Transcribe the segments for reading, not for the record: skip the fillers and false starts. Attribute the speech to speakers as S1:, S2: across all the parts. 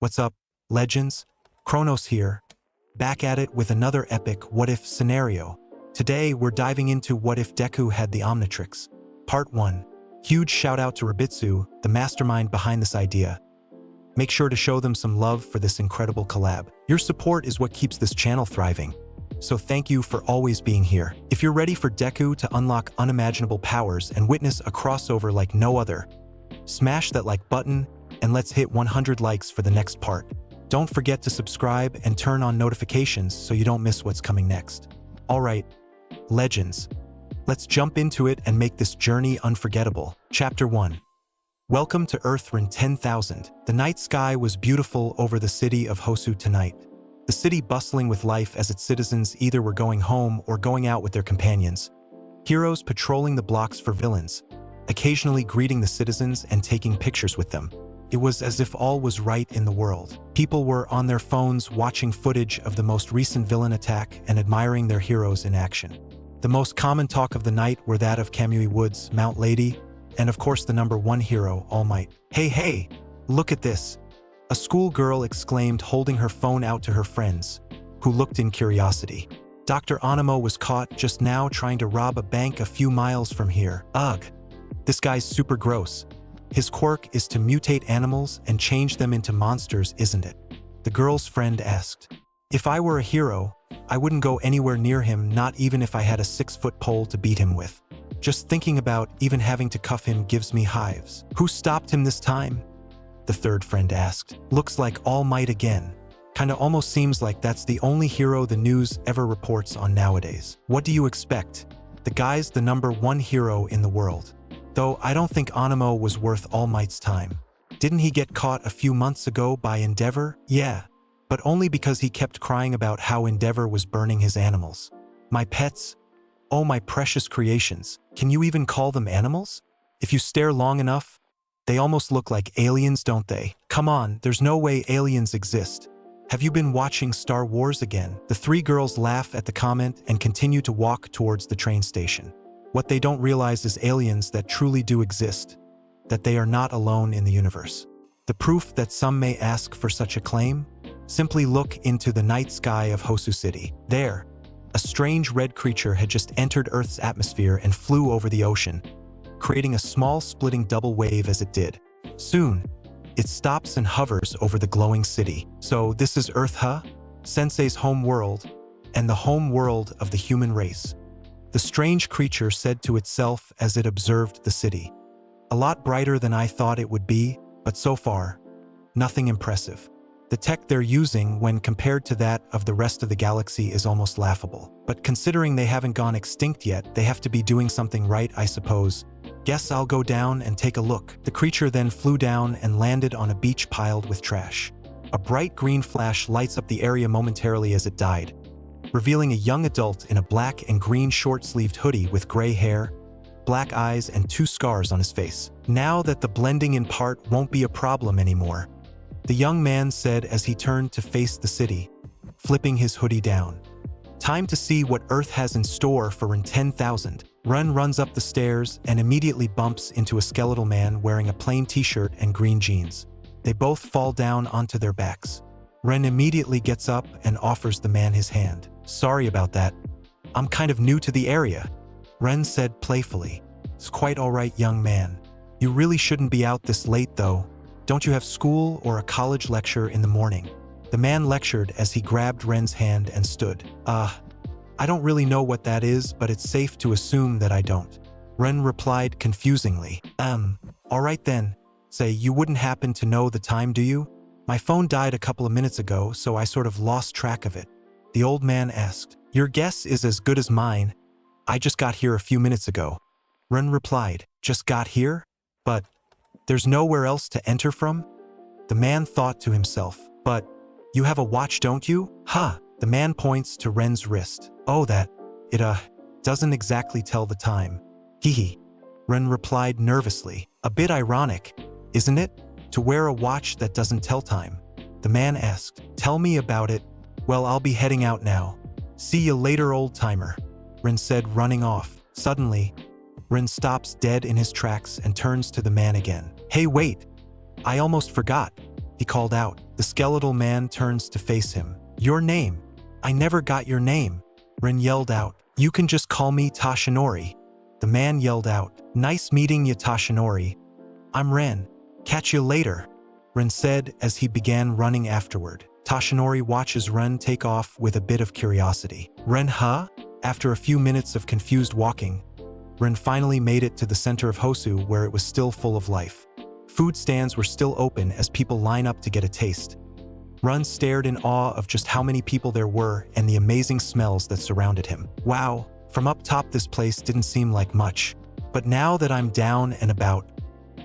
S1: What's up, legends? Chronos here, back at it with another epic what-if scenario. Today, we're diving into what if Deku had the Omnitrix. Part 1. Huge shout out to Rabitsu, the mastermind behind this idea. Make sure to show them some love for this incredible collab. Your support is what keeps this channel thriving. So thank you for always being here. If you're ready for Deku to unlock unimaginable powers and witness a crossover like no other, smash that like button and let's hit 100 likes for the next part. Don't forget to subscribe and turn on notifications so you don't miss what's coming next. Alright, legends, let's jump into it and make this journey unforgettable. Chapter 1. Welcome to Earthrin 10,000. The night sky was beautiful over the city of Hosu tonight. The city bustling with life as its citizens either were going home or going out with their companions. Heroes patrolling the blocks for villains, occasionally greeting the citizens and taking pictures with them. It was as if all was right in the world. People were on their phones watching footage of the most recent villain attack and admiring their heroes in action. The most common talk of the night were that of Kamui Woods, Mount Lady, and of course the #1 hero, All Might. Hey, look at this! A schoolgirl exclaimed, holding her phone out to her friends, who looked in curiosity. Dr. Anemo was caught just now trying to rob a bank a few miles from here. Ugh, this guy's super gross. His quirk is to mutate animals and change them into monsters, isn't it? The girl's friend asked. If I were a hero, I wouldn't go anywhere near him, not even if I had a 6-foot pole to beat him with. Just thinking about even having to cuff him gives me hives. Who stopped him this time? The third friend asked. Looks like All Might again. Kinda almost seems like that's the only hero the news ever reports on nowadays. What do you expect? The guy's the #1 hero in the world. Though I don't think Anemo was worth All Might's time. Didn't he get caught a few months ago by Endeavor? Yeah, but only because he kept crying about how Endeavor was burning his animals. My pets? Oh, my precious creations. Can you even call them animals? If you stare long enough, they almost look like aliens, don't they? Come on, there's no way aliens exist. Have you been watching Star Wars again? The three girls laugh at the comment and continue to walk towards the train station. What they don't realize is aliens that truly do exist, that they are not alone in the universe. The proof that some may ask for such a claim? Simply look into the night sky of Hosu City. There, a strange red creature had just entered Earth's atmosphere and flew over the ocean, creating a small splitting double wave as it did. Soon, it stops and hovers over the glowing city. So this is Earth, huh? Sensei's home world, and the home world of the human race. The strange creature said to itself as it observed the city. A lot brighter than I thought it would be, but so far, nothing impressive. The tech they're using when compared to that of the rest of the galaxy is almost laughable. But considering they haven't gone extinct yet, they have to be doing something right, I suppose. Guess I'll go down and take a look. The creature then flew down and landed on a beach piled with trash. A bright green flash lights up the area momentarily as it died, revealing a young adult in a black and green short-sleeved hoodie with gray hair, black eyes, and 2 scars on his face. Now that the blending in part won't be a problem anymore, the young man said as he turned to face the city, flipping his hoodie down. Time to see what Earth has in store for Rin 10,000. Ren runs up the stairs and immediately bumps into a skeletal man wearing a plain t-shirt and green jeans. They both fall down onto their backs. Ren immediately gets up and offers the man his hand. Sorry about that. I'm kind of new to the area, Ren said playfully. It's quite alright, young man. You really shouldn't be out this late though. Don't you have school or a college lecture in the morning? The man lectured as he grabbed Ren's hand and stood. I don't really know what that is, but it's safe to assume that I don't. Ren replied confusingly. Alright then. Say, you wouldn't happen to know the time, do you? My phone died a couple of minutes ago, so I sort of lost track of it. The old man asked. Your guess is as good as mine. I just got here a few minutes ago. Ren replied. Just got here? But there's nowhere else to enter from? The man thought to himself. But you have a watch, don't you? Huh. The man points to Ren's wrist. Oh, that. It, doesn't exactly tell the time. Hehe. Ren replied nervously. A bit ironic, isn't it? To wear a watch that doesn't tell time. The man asked. Tell me about it. Well, I'll be heading out now. See you later, old-timer, Ren said, running off. Suddenly, Ren stops dead in his tracks and turns to the man again. Hey, wait! I almost forgot, he called out. The skeletal man turns to face him. Your name? I never got your name. Ren yelled out. You can just call me Tashinori. The man yelled out. Nice meeting you, Tashinori. I'm Ren. Catch you later, Ren said as he began running afterward. Tashinori watches Ren take off with a bit of curiosity. Ren, huh? After a few minutes of confused walking, Ren finally made it to the center of Hosu, where it was still full of life. Food stands were still open as people line up to get a taste. Ren stared in awe of just how many people there were and the amazing smells that surrounded him. Wow, from up top this place didn't seem like much. But now that I'm down and about,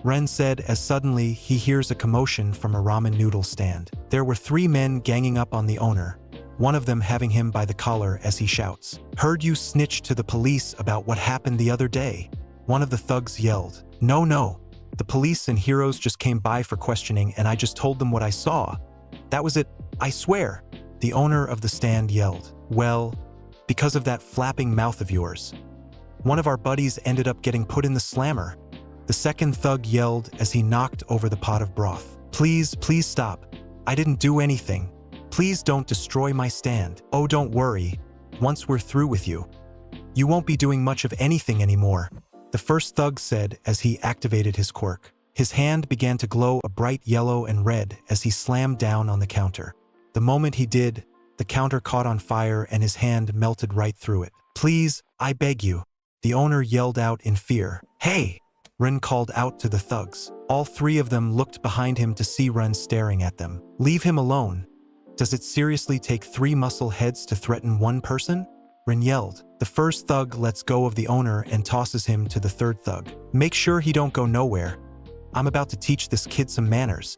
S1: Ren said as suddenly he hears a commotion from a ramen noodle stand. There were 3 men ganging up on the owner, one of them having him by the collar as he shouts. Heard you snitch to the police about what happened the other day, one of the thugs yelled. No. The police and heroes just came by for questioning and I just told them what I saw. That was it, I swear, the owner of the stand yelled. Well, because of that flapping mouth of yours. One of our buddies ended up getting put in the slammer. The second thug yelled as he knocked over the pot of broth. Please stop. I didn't do anything. Please don't destroy my stand. Oh, don't worry. Once we're through with you, you won't be doing much of anything anymore, the first thug said as he activated his quirk. His hand began to glow a bright yellow and red as he slammed down on the counter. The moment he did, the counter caught on fire and his hand melted right through it. Please, I beg you, the owner yelled out in fear. Hey! Ren called out to the thugs. All 3 of them looked behind him to see Ren staring at them. Leave him alone. Does it seriously take 3 muscle heads to threaten 1 person? Ren yelled. The first thug lets go of the owner and tosses him to the third thug. Make sure he don't go nowhere. I'm about to teach this kid some manners,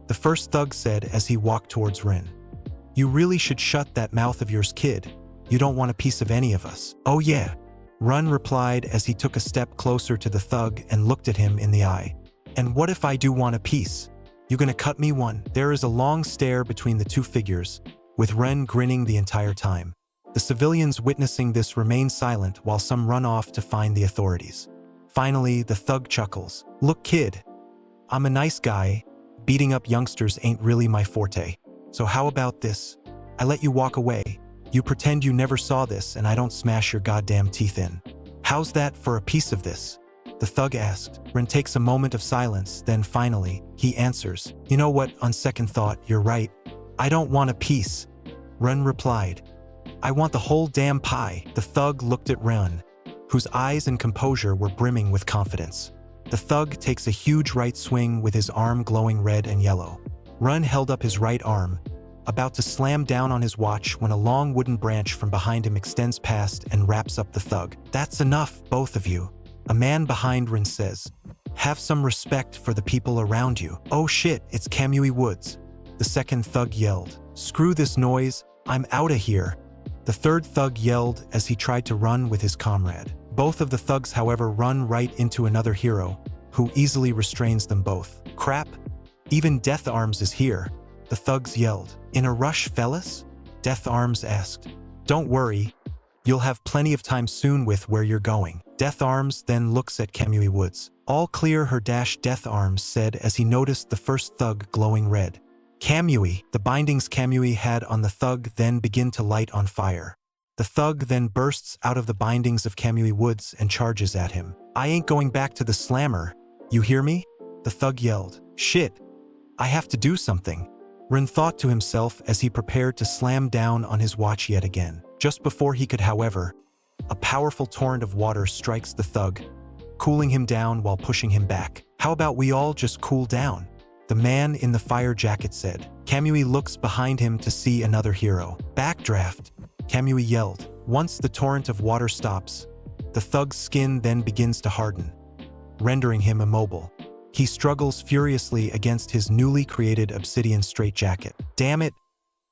S1: the first thug said as he walked towards Ren. You really should shut that mouth of yours, kid. You don't want a piece of any of us. Oh yeah, Ren replied as he took a step closer to the thug and looked at him in the eye. And what if I do want a piece? You gonna cut me one? There is a long stare between the 2 figures, with Ren grinning the entire time. The civilians witnessing this remain silent while some run off to find the authorities. Finally, the thug chuckles. Look, kid, I'm a nice guy. Beating up youngsters ain't really my forte. So how about this? I let you walk away. You pretend you never saw this and I don't smash your goddamn teeth in. How's that for a piece of this? The thug asked. Ren takes a moment of silence, then finally, he answers. You know what, on second thought, you're right. I don't want a piece. Ren replied. I want the whole damn pie. The thug looked at Ren, whose eyes and composure were brimming with confidence. The thug takes a huge right swing with his arm glowing red and yellow. Ren held up his right arm, about to slam down on his watch when a long wooden branch from behind him extends past and wraps up the thug. That's enough, both of you. A man behind Ren says. Have some respect for the people around you. Oh shit, it's Kamui Woods. The second thug yelled. Screw this noise, I'm outta here. The third thug yelled as he tried to run with his comrade. Both of the thugs, however, run right into another hero, who easily restrains them both. Crap, even Death Arms is here, the thugs yelled. In a rush, fellas? Death Arms asked. Don't worry, you'll have plenty of time soon with where you're going. Death Arms then looks at Kamui Woods. All clear her dash, Death Arms said as he noticed the first thug glowing red. Kamui, the bindings Kamui had on the thug then begin to light on fire. The thug then bursts out of the bindings of Kamui Woods and charges at him. I ain't going back to the slammer, you hear me? The thug yelled. Shit, I have to do something. Ren thought to himself as he prepared to slam down on his watch yet again. Just before he could, however, a powerful torrent of water strikes the thug, cooling him down while pushing him back. How about we all just cool down? The man in the fire jacket said. Kamui looks behind him to see another hero. Backdraft, Kamui yelled. Once the torrent of water stops, the thug's skin then begins to harden, rendering him immobile. He struggles furiously against his newly created obsidian straitjacket. Damn it!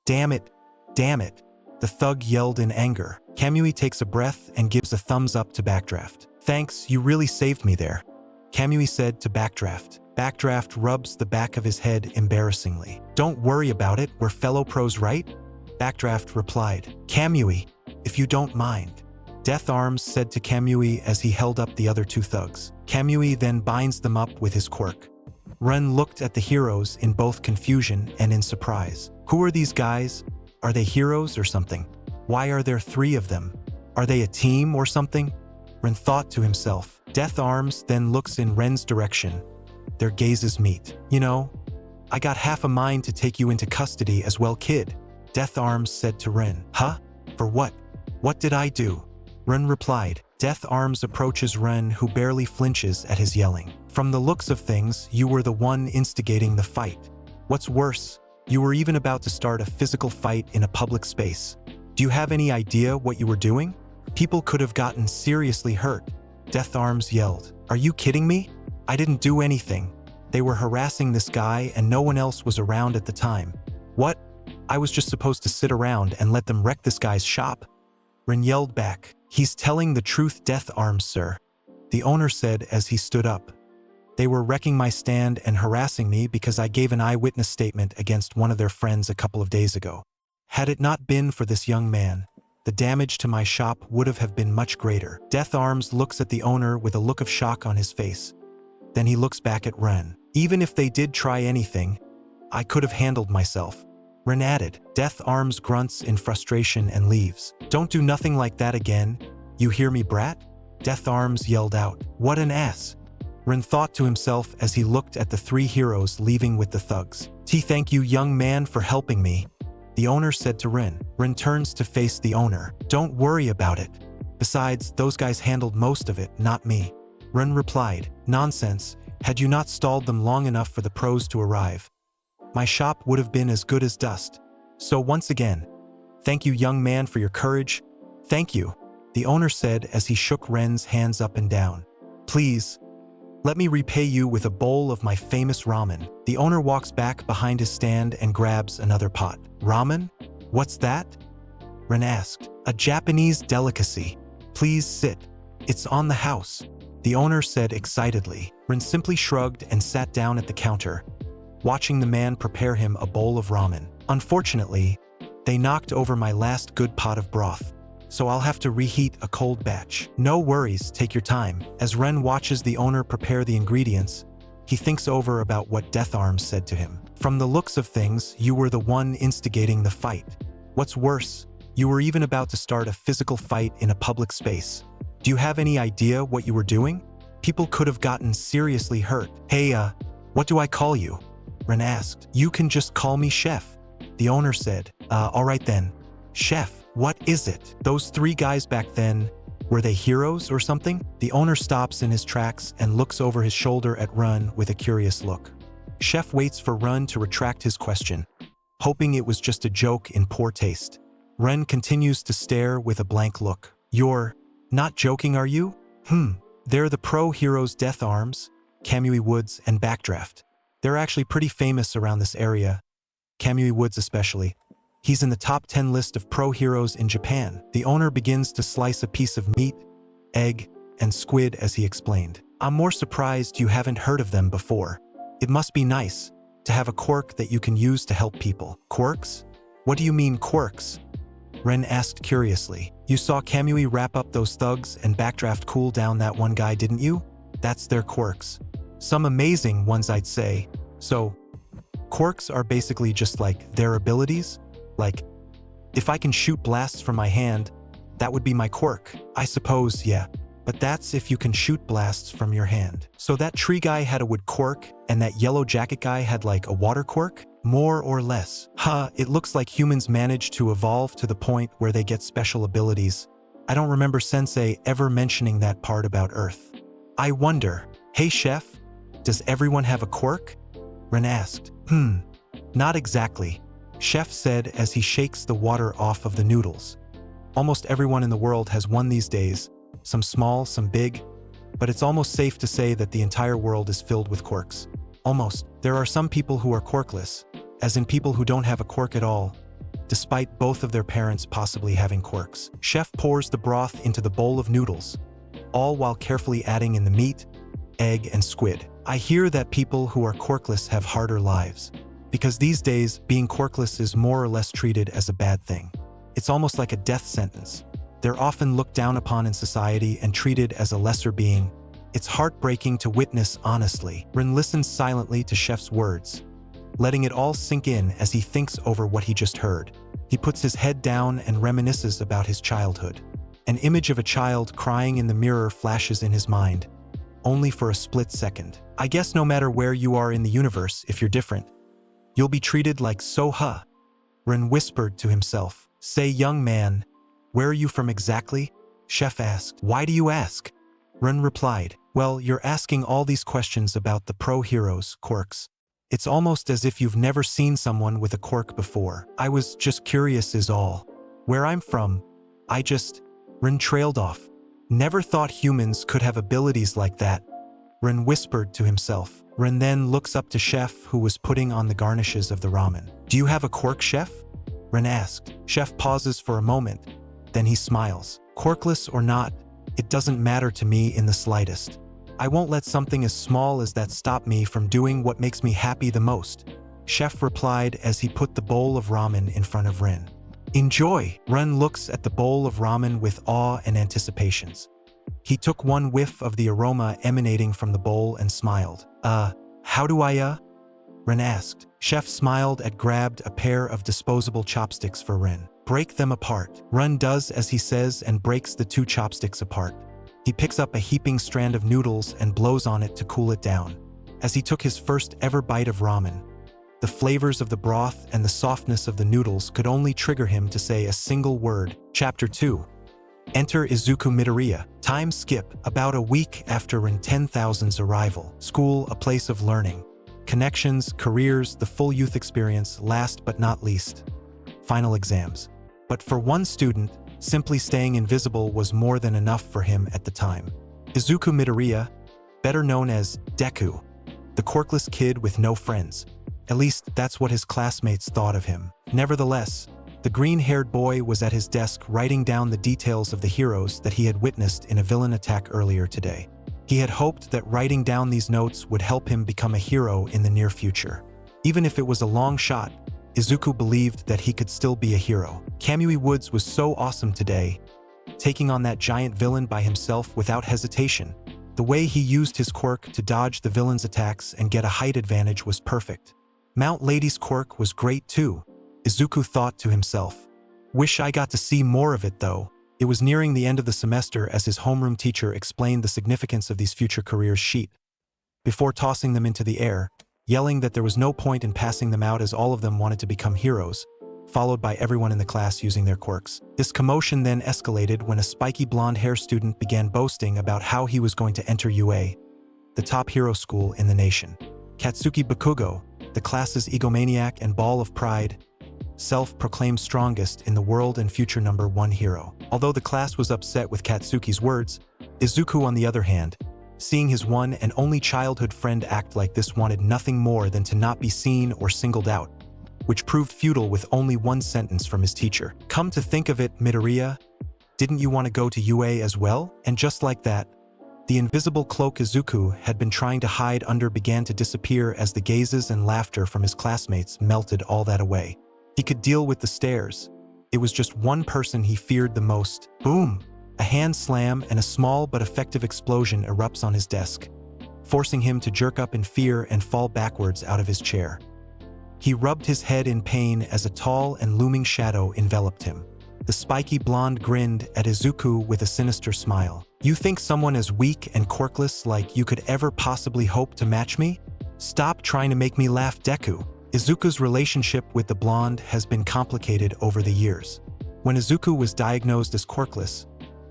S1: Damn it! Damn it! The thug yelled in anger. Kamui takes a breath and gives a thumbs up to Backdraft. Thanks, you really saved me there, Kamui said to Backdraft. Backdraft rubs the back of his head embarrassingly. Don't worry about it, we're fellow pros, right? Backdraft replied. Kamui, if you don't mind. Death Arms said to Kamui as he held up the other 2 thugs. Kamui then binds them up with his quirk. Ren looked at the heroes in both confusion and in surprise. Who are these guys? Are they heroes or something? Why are there 3 of them? Are they a team or something? Ren thought to himself. Death Arms then looks in Ren's direction. Their gazes meet. You know, I got half a mind to take you into custody as well, kid. Death Arms said to Ren. Huh? For what? What did I do? Ren replied. Death Arms approaches Ren, who barely flinches at his yelling. From the looks of things, you were the one instigating the fight. What's worse, you were even about to start a physical fight in a public space. Do you have any idea what you were doing? People could have gotten seriously hurt. Death Arms yelled. Are you kidding me? I didn't do anything. They were harassing this guy and no one else was around at the time. What? I was just supposed to sit around and let them wreck this guy's shop? Ren yelled back. He's telling the truth, Death Arms, sir. The owner said as he stood up. They were wrecking my stand and harassing me because I gave an eyewitness statement against one of their friends a couple of days ago. Had it not been for this young man, the damage to my shop would have been much greater. Death Arms looks at the owner with a look of shock on his face. Then he looks back at Ren. Even if they did try anything, I could have handled myself. Ren added. Death Arms grunts in frustration and leaves. Don't do nothing like that again. You hear me, brat? Death Arms yelled out. What an ass. Ren thought to himself as he looked at the 3 heroes leaving with the thugs. Thank you, young man, for helping me, the owner said to Ren. Ren turns to face the owner. Don't worry about it. Besides, those guys handled most of it, not me. Ren replied. Nonsense. Had you not stalled them long enough for the pros to arrive, my shop would have been as good as dust. So once again, thank you, young man, for your courage. Thank you, the owner said as he shook Ren's hands up and down. Please, let me repay you with a bowl of my famous ramen. The owner walks back behind his stand and grabs another pot. Ramen? What's that? Ren asked. A Japanese delicacy. Please sit. It's on the house, the owner said excitedly. Ren simply shrugged and sat down at the counter, watching the man prepare him a bowl of ramen. Unfortunately, they knocked over my last good pot of broth, so I'll have to reheat a cold batch. No worries, take your time. As Ren watches the owner prepare the ingredients, he thinks over about what Death Arms said to him. From the looks of things, you were the one instigating the fight. What's worse, you were even about to start a physical fight in a public space. Do you have any idea what you were doing? People could have gotten seriously hurt. Hey, what do I call you? Ren asked. You can just call me Chef, the owner said. All right then. Chef, what is it? Those 3 guys back then, were they heroes or something? The owner stops in his tracks and looks over his shoulder at Ren with a curious look. Chef waits for Ren to retract his question, hoping it was just a joke in poor taste. Ren continues to stare with a blank look. You're not joking, are you? They're the pro heroes Death Arms, Kamui Woods, and Backdraft. They're actually pretty famous around this area, Kamui Woods especially. He's in the top 10 list of pro heroes in Japan. The owner begins to slice a piece of meat, egg, and squid as he explained. I'm more surprised you haven't heard of them before. It must be nice to have a quirk that you can use to help people. Quirks? What do you mean quirks? Ren asked curiously. You saw Kamui wrap up those thugs and Backdraft cool down that one guy, didn't you? That's their quirks. Some amazing ones, I'd say. So, quirks are basically just like their abilities? Like, if I can shoot blasts from my hand, that would be my quirk. I suppose, yeah. But that's if you can shoot blasts from your hand. So that tree guy had a wood quirk, and that yellow jacket guy had like a water quirk? More or less. It looks like humans managed to evolve to the point where they get special abilities. I don't remember Sensei ever mentioning that part about Earth. I wonder, hey Chef, does everyone have a quirk? Ren asked. Not exactly, Chef said as he shakes the water off of the noodles. Almost everyone in the world has one these days, some small, some big, but it's almost safe to say that the entire world is filled with quirks. Almost. There are some people who are quirkless, as in people who don't have a quirk at all, despite both of their parents possibly having quirks. Chef pours the broth into the bowl of noodles, all while carefully adding in the meat, egg, and squid. I hear that people who are quirkless have harder lives, because these days, being quirkless is more or less treated as a bad thing. It's almost like a death sentence. They're often looked down upon in society and treated as a lesser being, It's heartbreaking to witness honestly. Rin listens silently to Chef's words, letting it all sink in as he thinks over what he just heard. He puts his head down and reminisces about his childhood. An image of a child crying in the mirror flashes in his mind, only for a split second. I guess no matter where you are in the universe, if you're different, you'll be treated like so-ha. Rin whispered to himself. Say, young man, where are you from exactly? Chef asked. Why do you ask? Rin replied. Well, you're asking all these questions about the pro-heroes' quirks. It's almost as if you've never seen someone with a quirk before. I was just curious is all. Where I'm from, Rin trailed off. Never thought humans could have abilities like that. Rin whispered to himself. Rin then looks up to Chef, who was putting on the garnishes of the ramen. Do you have a quirk, Chef? Rin asked. Chef pauses for a moment, then he smiles. Quirkless or not, it doesn't matter to me in the slightest. I won't let something as small as that stop me from doing what makes me happy the most, Chef replied as he put the bowl of ramen in front of Rin. Enjoy! Rin looks at the bowl of ramen with awe and anticipations. He took one whiff of the aroma emanating from the bowl and smiled. How do I, Rin asked. Chef smiled and grabbed a pair of disposable chopsticks for Rin. Break them apart. Rin does as he says and breaks the two chopsticks apart. He picks up a heaping strand of noodles and blows on it to cool it down. As he took his first ever bite of ramen, the flavors of the broth and the softness of the noodles could only trigger him to say a single word. Chapter 2. Enter Izuku Midoriya. Time skip. About a week after Rin 10,000's arrival. School, a place of learning. Connections, careers, the full youth experience, last but not least. Final exams. But for one student, simply staying invisible was more than enough for him at the time. Izuku Midoriya, better known as Deku, the quirkless kid with no friends. At least that's what his classmates thought of him. Nevertheless, the green-haired boy was at his desk writing down the details of the heroes that he had witnessed in a villain attack earlier today. He had hoped that writing down these notes would help him become a hero in the near future. Even if it was a long shot, Izuku believed that he could still be a hero. Kamui Woods was so awesome today, taking on that giant villain by himself without hesitation. The way he used his quirk to dodge the villain's attacks and get a height advantage was perfect. Mount Lady's quirk was great too, Izuku thought to himself. Wish I got to see more of it though. It was nearing the end of the semester as his homeroom teacher explained the significance of these future careers sheet, before tossing them into the air, yelling that there was no point in passing them out as all of them wanted to become heroes, followed by everyone in the class using their quirks. This commotion then escalated when a spiky blonde-hair student began boasting about how he was going to enter UA, the top hero school in the nation. Katsuki Bakugo, the class's egomaniac and ball of pride, self-proclaimed strongest in the world and future #1 hero. Although the class was upset with Katsuki's words, Izuku on the other hand, seeing his one and only childhood friend act like this, wanted nothing more than to not be seen or singled out, which proved futile with only one sentence from his teacher. Come to think of it, Midoriya, didn't you want to go to UA as well? And just like that, the invisible cloak Izuku had been trying to hide under began to disappear as the gazes and laughter from his classmates melted all that away. He could deal with the stares. It was just one person he feared the most. Boom! A hand slam and a small but effective explosion erupts on his desk, forcing him to jerk up in fear and fall backwards out of his chair. He rubbed his head in pain as a tall and looming shadow enveloped him. The spiky blonde grinned at Izuku with a sinister smile. You think someone as weak and quirkless like you could ever possibly hope to match me? Stop trying to make me laugh, Deku. Izuku's relationship with the blonde has been complicated over the years. When Izuku was diagnosed as quirkless,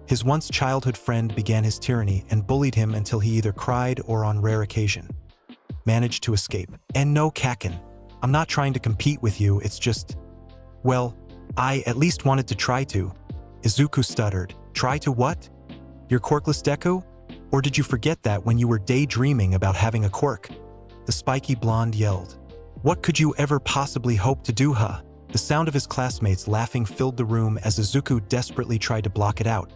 S1: his once childhood friend began his tyranny and bullied him until he either cried or, on rare occasion, managed to escape. And no, Kakin, I'm not trying to compete with you, it's just, well, I at least wanted to try to. Izuku stuttered. Try to what? You're quirkless, Deku? Or did you forget that when you were daydreaming about having a quirk? The spiky blonde yelled. What could you ever possibly hope to do, huh? The sound of his classmates laughing filled the room as Izuku desperately tried to block it out,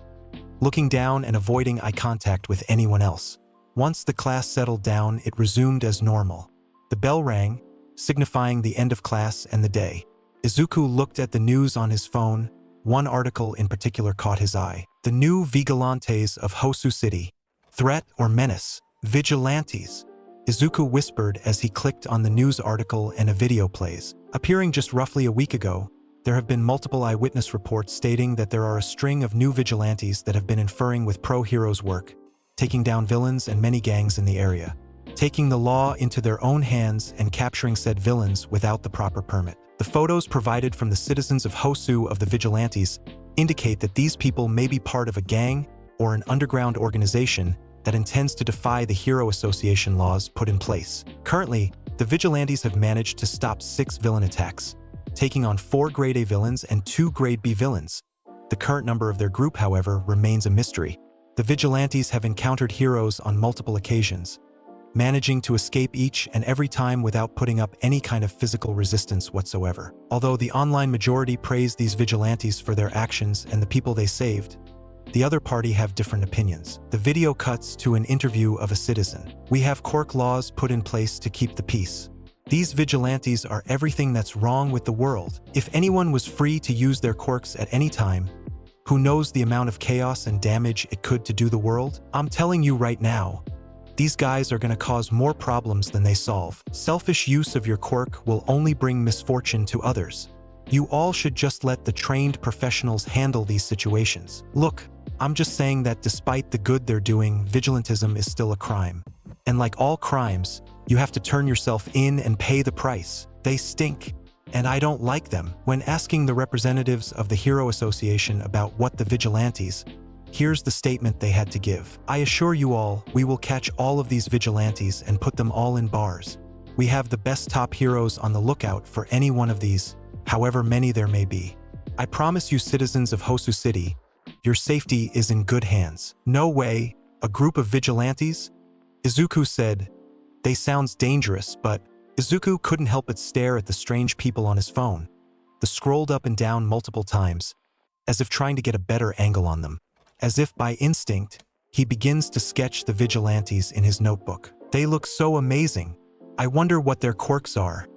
S1: looking down and avoiding eye contact with anyone else. Once the class settled down, it resumed as normal. The bell rang, signifying the end of class and the day. Izuku looked at the news on his phone. One article in particular caught his eye. The new vigilantes of Hosu City. Threat or menace? Vigilantes. Izuku whispered as he clicked on the news article and a video plays. Appearing just roughly a week ago, there have been multiple eyewitness reports stating that there are a string of new vigilantes that have been inferring with pro-heroes' work, taking down villains and many gangs in the area, taking the law into their own hands and capturing said villains without the proper permit. The photos provided from the citizens of Hosu of the vigilantes indicate that these people may be part of a gang or an underground organization that intends to defy the Hero Association laws put in place. Currently, the vigilantes have managed to stop 6 villain attacks, taking on 4 Grade A villains and 2 Grade B villains. The current number of their group, however, remains a mystery. The vigilantes have encountered heroes on multiple occasions, managing to escape each and every time without putting up any kind of physical resistance whatsoever. Although the online majority praise these vigilantes for their actions and the people they saved, the other party have different opinions. The video cuts to an interview of a citizen. We have quirk laws put in place to keep the peace. These vigilantes are everything that's wrong with the world. If anyone was free to use their quirks at any time, who knows the amount of chaos and damage it could to do the world? I'm telling you right now, these guys are going to cause more problems than they solve. Selfish use of your quirk will only bring misfortune to others. You all should just let the trained professionals handle these situations. Look, I'm just saying that despite the good they're doing, vigilantism is still a crime. And like all crimes, you have to turn yourself in and pay the price. They stink, and I don't like them. When asking the representatives of the Hero Association about what the vigilantes, here's the statement they had to give. I assure you all, we will catch all of these vigilantes and put them all in bars. We have the best top heroes on the lookout for any one of these, however many there may be. I promise you, citizens of Hosu City, your safety is in good hands. No way, a group of vigilantes? Izuku said. They sounds dangerous, but Izuku couldn't help but stare at the strange people on his phone. They scrolled up and down multiple times, as if trying to get a better angle on them. As if by instinct, he begins to sketch the vigilantes in his notebook. They look so amazing. I wonder what their quirks are,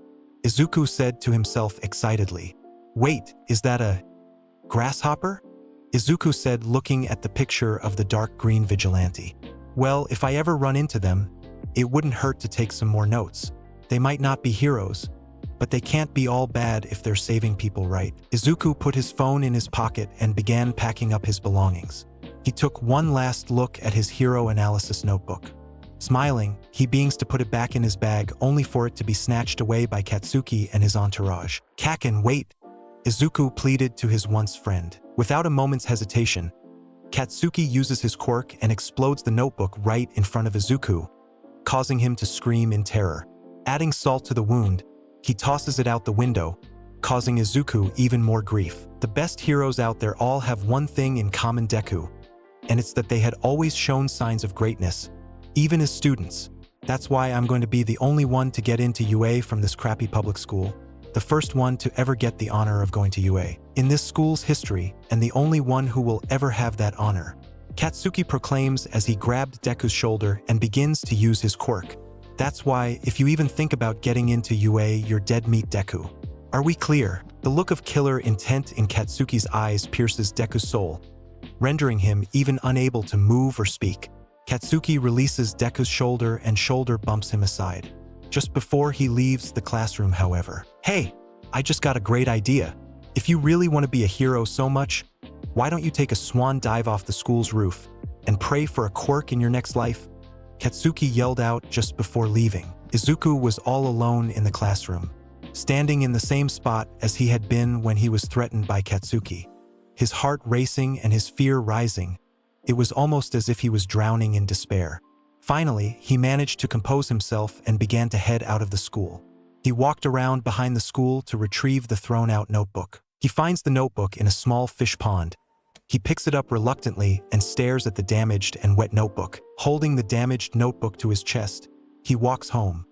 S1: Izuku said to himself excitedly. Wait, is that a grasshopper? Izuku said, looking at the picture of the dark green vigilante. Well, if I ever run into them, it wouldn't hurt to take some more notes. They might not be heroes, but they can't be all bad if they're saving people, right? Izuku put his phone in his pocket and began packing up his belongings. He took one last look at his hero analysis notebook. Smiling, he begins to put it back in his bag only for it to be snatched away by Katsuki and his entourage. Kaken, wait! Izuku pleaded to his once friend. Without a moment's hesitation, Katsuki uses his quirk and explodes the notebook right in front of Izuku, causing him to scream in terror. Adding salt to the wound, he tosses it out the window, causing Izuku even more grief. The best heroes out there all have one thing in common, Deku, and it's that they had always shown signs of greatness, even as students. That's why I'm going to be the only one to get into UA from this crappy public school, the first one to ever get the honor of going to UA in this school's history, and the only one who will ever have that honor, Katsuki proclaims as he grabbed Deku's shoulder and begins to use his quirk. That's why, if you even think about getting into UA, you're dead meat, Deku. Are we clear? The look of killer intent in Katsuki's eyes pierces Deku's soul, rendering him even unable to move or speak. Katsuki releases Deku's shoulder and shoulder bumps him aside. Just before he leaves the classroom, however. Hey, I just got a great idea. If you really want to be a hero so much, why don't you take a swan dive off the school's roof and pray for a quirk in your next life? Katsuki yelled out just before leaving. Izuku was all alone in the classroom, standing in the same spot as he had been when he was threatened by Katsuki. His heart racing and his fear rising. It was almost as if he was drowning in despair. Finally, he managed to compose himself and began to head out of the school. He walked around behind the school to retrieve the thrown-out notebook. He finds the notebook in a small fish pond. He picks it up reluctantly and stares at the damaged and wet notebook. Holding the damaged notebook to his chest, he walks home,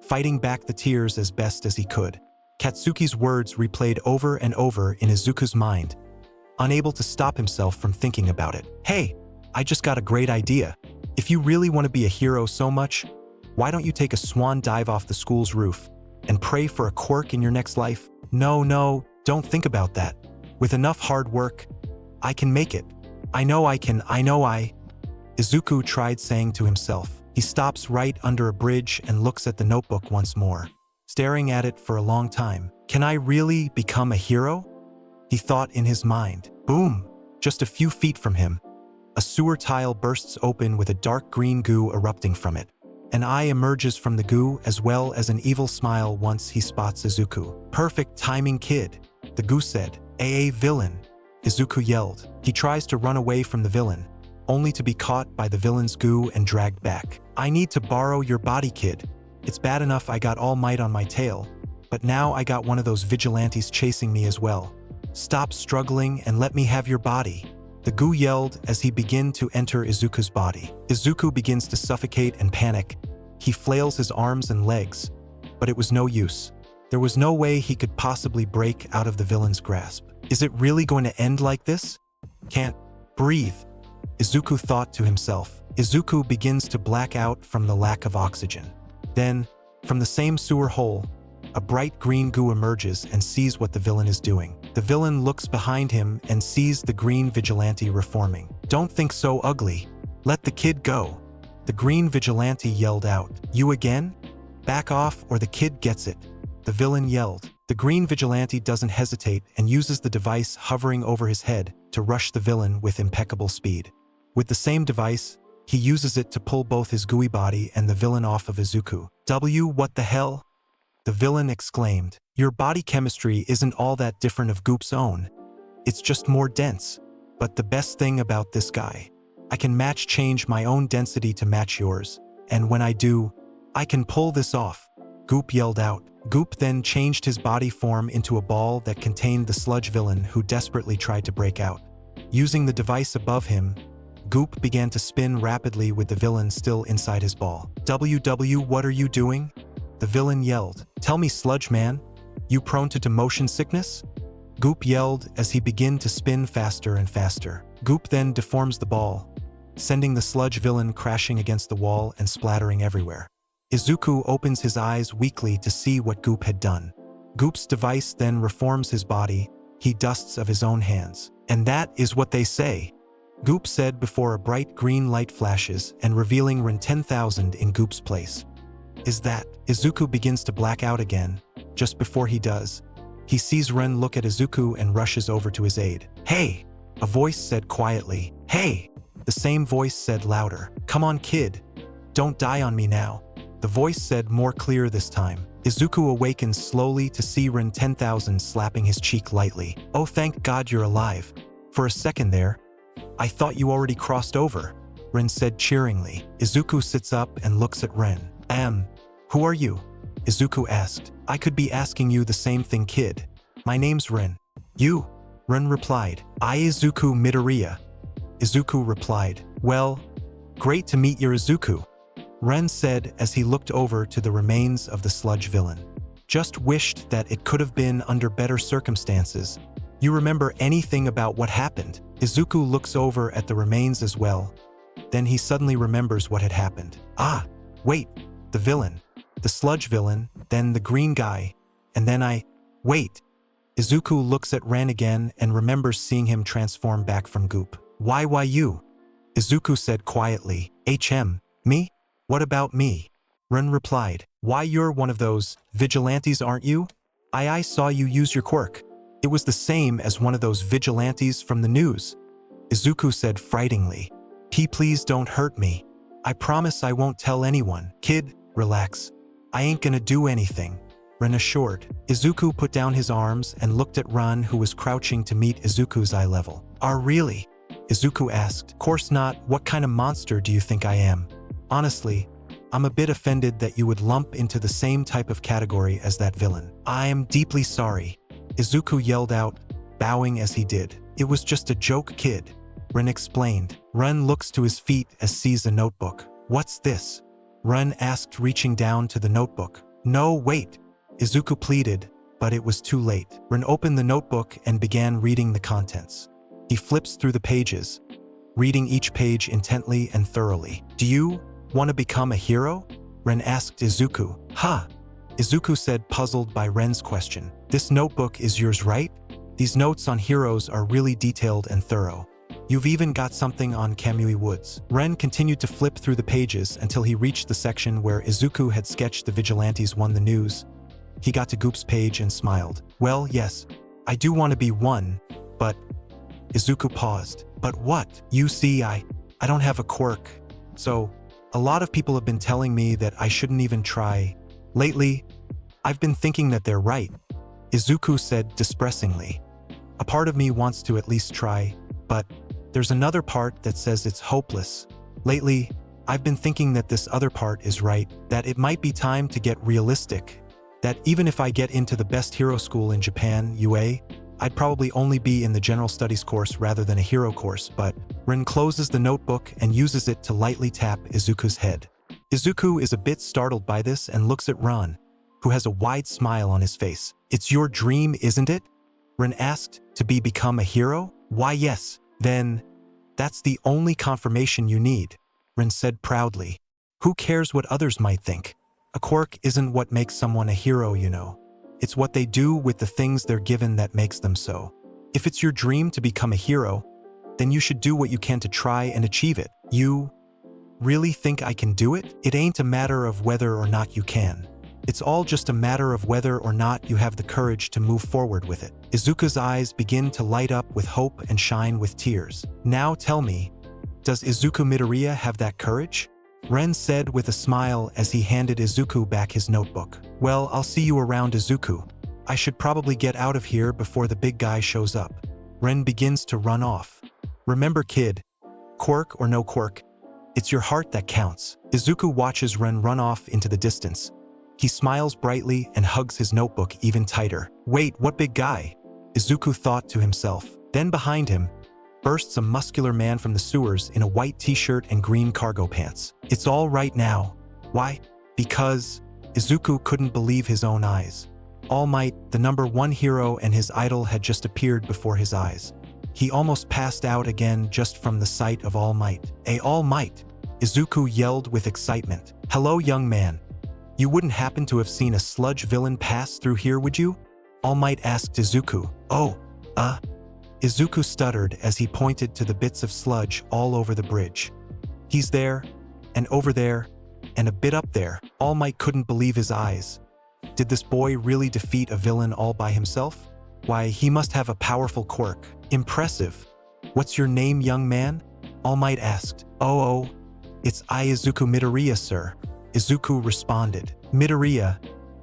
S1: fighting back the tears as best as he could. Katsuki's words replayed over and over in Izuku's mind, unable to stop himself from thinking about it. Hey, I just got a great idea. If you really want to be a hero so much, why don't you take a swan dive off the school's roof and pray for a quirk in your next life? No, don't think about that. With enough hard work, I can make it. I know I can. Izuku tried saying to himself. He stops right under a bridge and looks at the notebook once more, staring at it for a long time. Can I really become a hero? He thought in his mind. Boom! Just a few feet from him, a sewer tile bursts open with a dark green goo erupting from it. An eye emerges from the goo as well as an evil smile once he spots Izuku. Perfect timing, kid, the goo said. AA villain, Izuku yelled. He tries to run away from the villain, only to be caught by the villain's goo and dragged back. I need to borrow your body, kid. It's bad enough I got All Might on my tail, but now I got one of those vigilantes chasing me as well. Stop struggling and let me have your body. The goo yelled as he began to enter Izuku's body. Izuku begins to suffocate and panic. He flails his arms and legs, but it was no use. There was no way he could possibly break out of the villain's grasp. Is it really going to end like this? Can't breathe, Izuku thought to himself. Izuku begins to black out from the lack of oxygen. Then, from the same sewer hole, a bright green goo emerges and sees what the villain is doing. The villain looks behind him and sees the green vigilante reforming. Don't think so ugly. Let the kid go. The green vigilante yelled out. You again? Back off or the kid gets it, the villain yelled. The green vigilante doesn't hesitate and uses the device hovering over his head to rush the villain with impeccable speed. With the same device, he uses it to pull both his gooey body and the villain off of Izuku. What the hell? The villain exclaimed. Your body chemistry isn't all that different of Goop's own. It's just more dense. But the best thing about this guy, I can change my own density to match yours. And when I do, I can pull this off, Goop yelled out. Goop then changed his body form into a ball that contained the sludge villain who desperately tried to break out. Using the device above him, Goop began to spin rapidly with the villain still inside his ball. What are you doing? The villain yelled. Tell me, sludge man, you prone to motion sickness? Goop yelled as he began to spin faster and faster. Goop then deforms the ball, sending the sludge villain crashing against the wall and splattering everywhere. Izuku opens his eyes weakly to see what Goop had done. Goop's device then reforms his body. He dusts of his own hands. And that is what they say, Goop said before a bright green light flashes and revealing Ren 10,000 in Goop's place. Is that? Izuku begins to black out again. Just before he does, he sees Ren look at Izuku and rushes over to his aid. Hey! A voice said quietly. Hey! The same voice said louder. Come on, kid. Don't die on me now. The voice said more clear this time. Izuku awakens slowly to see Ren 10,000 slapping his cheek lightly. Oh, thank God you're alive. For a second there, I thought you already crossed over, Ren said cheeringly. Izuku sits up and looks at Ren. Who are you? Izuku asked. I could be asking you the same thing, kid. My name's Ren. You? Ren replied. I Izuku Midoriya. Izuku replied. Well, great to meet you, Izuku, Ren said as he looked over to the remains of the sludge villain. Just wished that it could have been under better circumstances. You remember anything about what happened? Izuku looks over at the remains as well. Then he suddenly remembers what had happened. Ah, wait, the villain. The sludge villain, then the green guy, and then Wait. Izuku looks at Ren again and remembers seeing him transform back from Goop. Why you? Izuku said quietly. Me? What about me? Ren replied. Why, you're one of those vigilantes, aren't you? I saw you use your quirk. It was the same as one of those vigilantes from the news. Izuku said frighteningly. Please don't hurt me. I promise I won't tell anyone. Kid, relax. I ain't gonna do anything, Ren assured. Izuku put down his arms and looked at Ren, who was crouching to meet Izuku's eye level. Really? Izuku asked. Course not. What kind of monster do you think I am? Honestly, I'm a bit offended that you would lump into the same type of category as that villain. I am deeply sorry, Izuku yelled out, bowing as he did. It was just a joke, kid, Ren explained. Ren looks to his feet as sees a notebook. What's this? Ren asked, reaching down to the notebook. No, wait, Izuku pleaded, but it was too late. Ren opened the notebook and began reading the contents. He flips through the pages, reading each page intently and thoroughly. Do you want to become a hero? Ren asked Izuku. Izuku said, puzzled by Ren's question. This notebook is yours, right? These notes on heroes are really detailed and thorough. You've even got something on Kamui Woods. Ren continued to flip through the pages until he reached the section where Izuku had sketched the vigilantes won the news. He got to Goop's page and smiled. Well, yes, I do want to be one, but... Izuku paused. But what? You see, I don't have a quirk. So, a lot of people have been telling me that I shouldn't even try. Lately, I've been thinking that they're right. Izuku said distressingly. A part of me wants to at least try, but there's another part that says it's hopeless. Lately, I've been thinking that this other part is right, that it might be time to get realistic. That even if I get into the best hero school in Japan, UA, I'd probably only be in the general studies course rather than a hero course, but Ren closes the notebook and uses it to lightly tap Izuku's head. Izuku is a bit startled by this and looks at Ran, who has a wide smile on his face. It's your dream, isn't it? Ren asked, to become a hero? Why yes, then that's the only confirmation you need, Ren said proudly. Who cares what others might think? A quirk isn't what makes someone a hero, you know. It's what they do with the things they're given that makes them so. If it's your dream to become a hero, then you should do what you can to try and achieve it. You really think I can do it? It ain't a matter of whether or not you can. It's all just a matter of whether or not you have the courage to move forward with it. Izuku's eyes begin to light up with hope and shine with tears. Now tell me, does Izuku Midoriya have that courage? Ren said with a smile as he handed Izuku back his notebook. Well, I'll see you around, Izuku. I should probably get out of here before the big guy shows up. Ren begins to run off. Remember, kid, quirk or no quirk, it's your heart that counts. Izuku watches Ren run off into the distance. He smiles brightly and hugs his notebook even tighter. Wait, what big guy? Izuku thought to himself. Then behind him bursts a muscular man from the sewers in a white t-shirt and green cargo pants. It's all right now. Why? Because Izuku couldn't believe his own eyes. All Might, the #1 hero and his idol, had just appeared before his eyes. He almost passed out again just from the sight of All Might. All Might! Izuku yelled with excitement. Hello, young man. You wouldn't happen to have seen a sludge villain pass through here, would you? All Might asked Izuku. Izuku stuttered as he pointed to the bits of sludge all over the bridge. He's there, and over there, and a bit up there. All Might couldn't believe his eyes. Did this boy really defeat a villain all by himself? Why, he must have a powerful quirk. Impressive. What's your name, young man? All Might asked. It's I, Izuku Midoriya, sir. Izuku responded. Midoriya,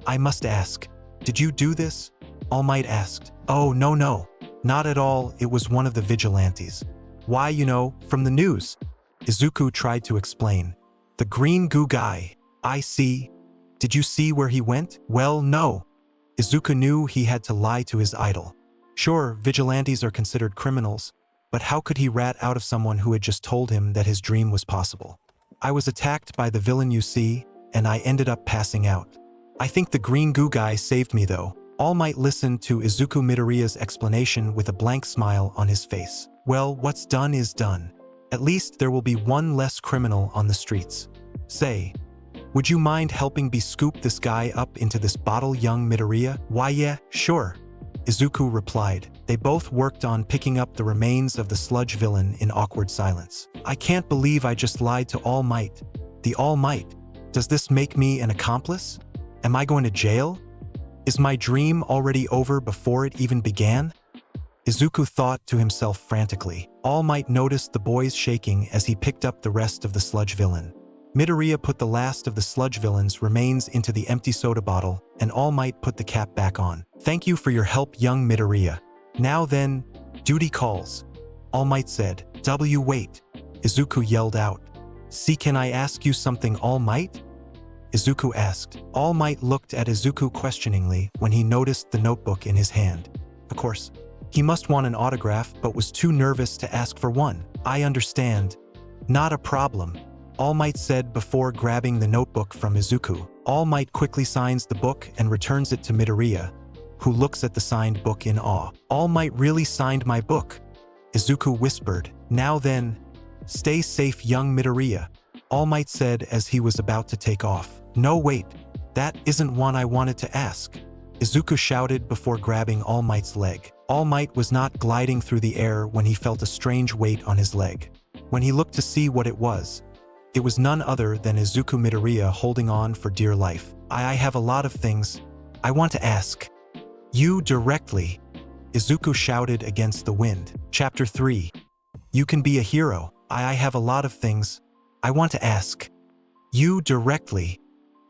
S1: I must ask, did you do this? All Might asked. Oh, no. Not at all, it was one of the vigilantes. Why, you know, from the news. Izuku tried to explain. The green goo guy. I see. Did you see where he went? Well, no. Izuku knew he had to lie to his idol. Sure, vigilantes are considered criminals, but how could he rat out of someone who had just told him that his dream was possible? I was attacked by the villain you see, and I ended up passing out. I think the green goo guy saved me though. All Might listened to Izuku Midoriya's explanation with a blank smile on his face. Well, what's done is done. At least there will be one less criminal on the streets. Say, would you mind helping me scoop this guy up into this bottle, young Midoriya? Why yeah, sure. Izuku replied. They both worked on picking up the remains of the sludge villain in awkward silence. I can't believe I just lied to All Might. The All Might. Does this make me an accomplice? Am I going to jail? Is my dream already over before it even began? Izuku thought to himself frantically. All Might noticed the boys shaking as he picked up the rest of the sludge villain. Midoriya put the last of the sludge villain's remains into the empty soda bottle, and All Might put the cap back on. Thank you for your help, young Midoriya. Now then, duty calls. All Might said. Wait. Izuku yelled out. See, can I ask you something, All Might? Izuku asked. All Might looked at Izuku questioningly when he noticed the notebook in his hand. Of course, he must want an autograph but was too nervous to ask for one. I understand. Not a problem. All Might said before grabbing the notebook from Izuku. All Might quickly signs the book and returns it to Midoriya, who looks at the signed book in awe. All Might really signed my book, Izuku whispered. Now then, stay safe, young Midoriya, All Might said as he was about to take off. No, wait, that isn't one I wanted to ask. Izuku shouted before grabbing All Might's leg. All Might was not gliding through the air when he felt a strange weight on his leg. When he looked to see what it was none other than Izuku Midoriya holding on for dear life. I have a lot of things I want to ask you directly, Izuku shouted against the wind. Chapter 3. You can be a hero. I have a lot of things I want to ask you directly,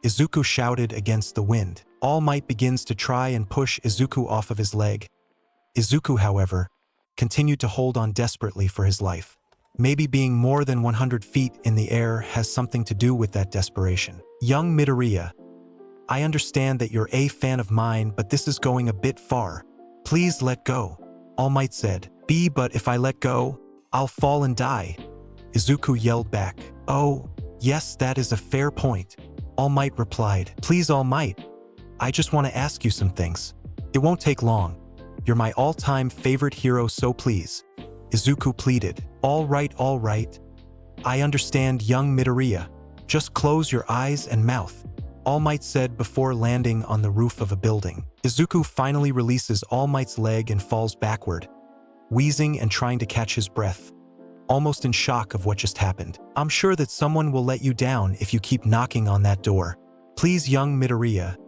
S1: Izuku shouted against the wind. All Might begins to try and push Izuku off of his leg. Izuku, however, continued to hold on desperately for his life. Maybe being more than 100 feet in the air has something to do with that desperation. Young Midoriya, I understand that you're a fan of mine, but this is going a bit far. Please let go, All Might said. But if I let go, I'll fall and die, Izuku yelled back. Oh, yes, that is a fair point, All Might replied. Please, All Might, I just want to ask you some things. It won't take long. You're my all-time favorite hero, so please, Izuku pleaded. All right. I understand, young Midoriya. Just close your eyes and mouth, All Might said before landing on the roof of a building. Izuku finally releases All Might's leg and falls backward, wheezing and trying to catch his breath, almost in shock of what just happened. I'm sure that someone will let you down if you keep knocking on that door. Please, young Midoriya,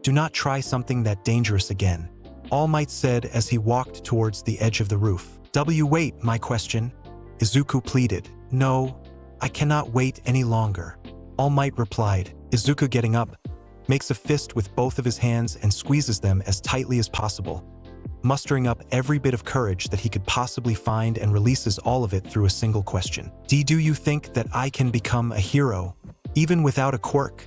S1: do not try something that dangerous again, All Might said as he walked towards the edge of the roof. Wait, my question, Izuku pleaded. No, I cannot wait any longer, All Might replied. Izuku, getting up, makes a fist with both of his hands and squeezes them as tightly as possible, mustering up every bit of courage that he could possibly find, and releases all of it through a single question. Do you think that I can become a hero, even without a quirk?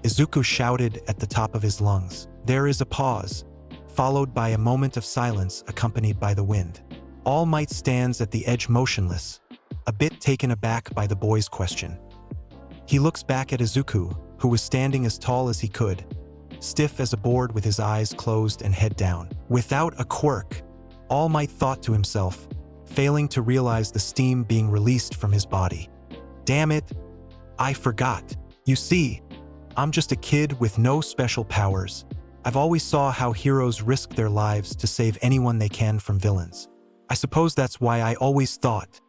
S1: Izuku shouted at the top of his lungs. There is a pause, followed by a moment of silence accompanied by the wind. All Might stands at the edge motionless, a bit taken aback by the boy's question. He looks back at Izuku, who was standing as tall as he could, stiff as a board with his eyes closed and head down. Without a quirk, All Might thought to himself, failing to realize the steam being released from his body. Damn it, I forgot. You see, I'm just a kid with no special powers. I've always saw how heroes risk their lives to save anyone they can from villains. I suppose that's why I always thought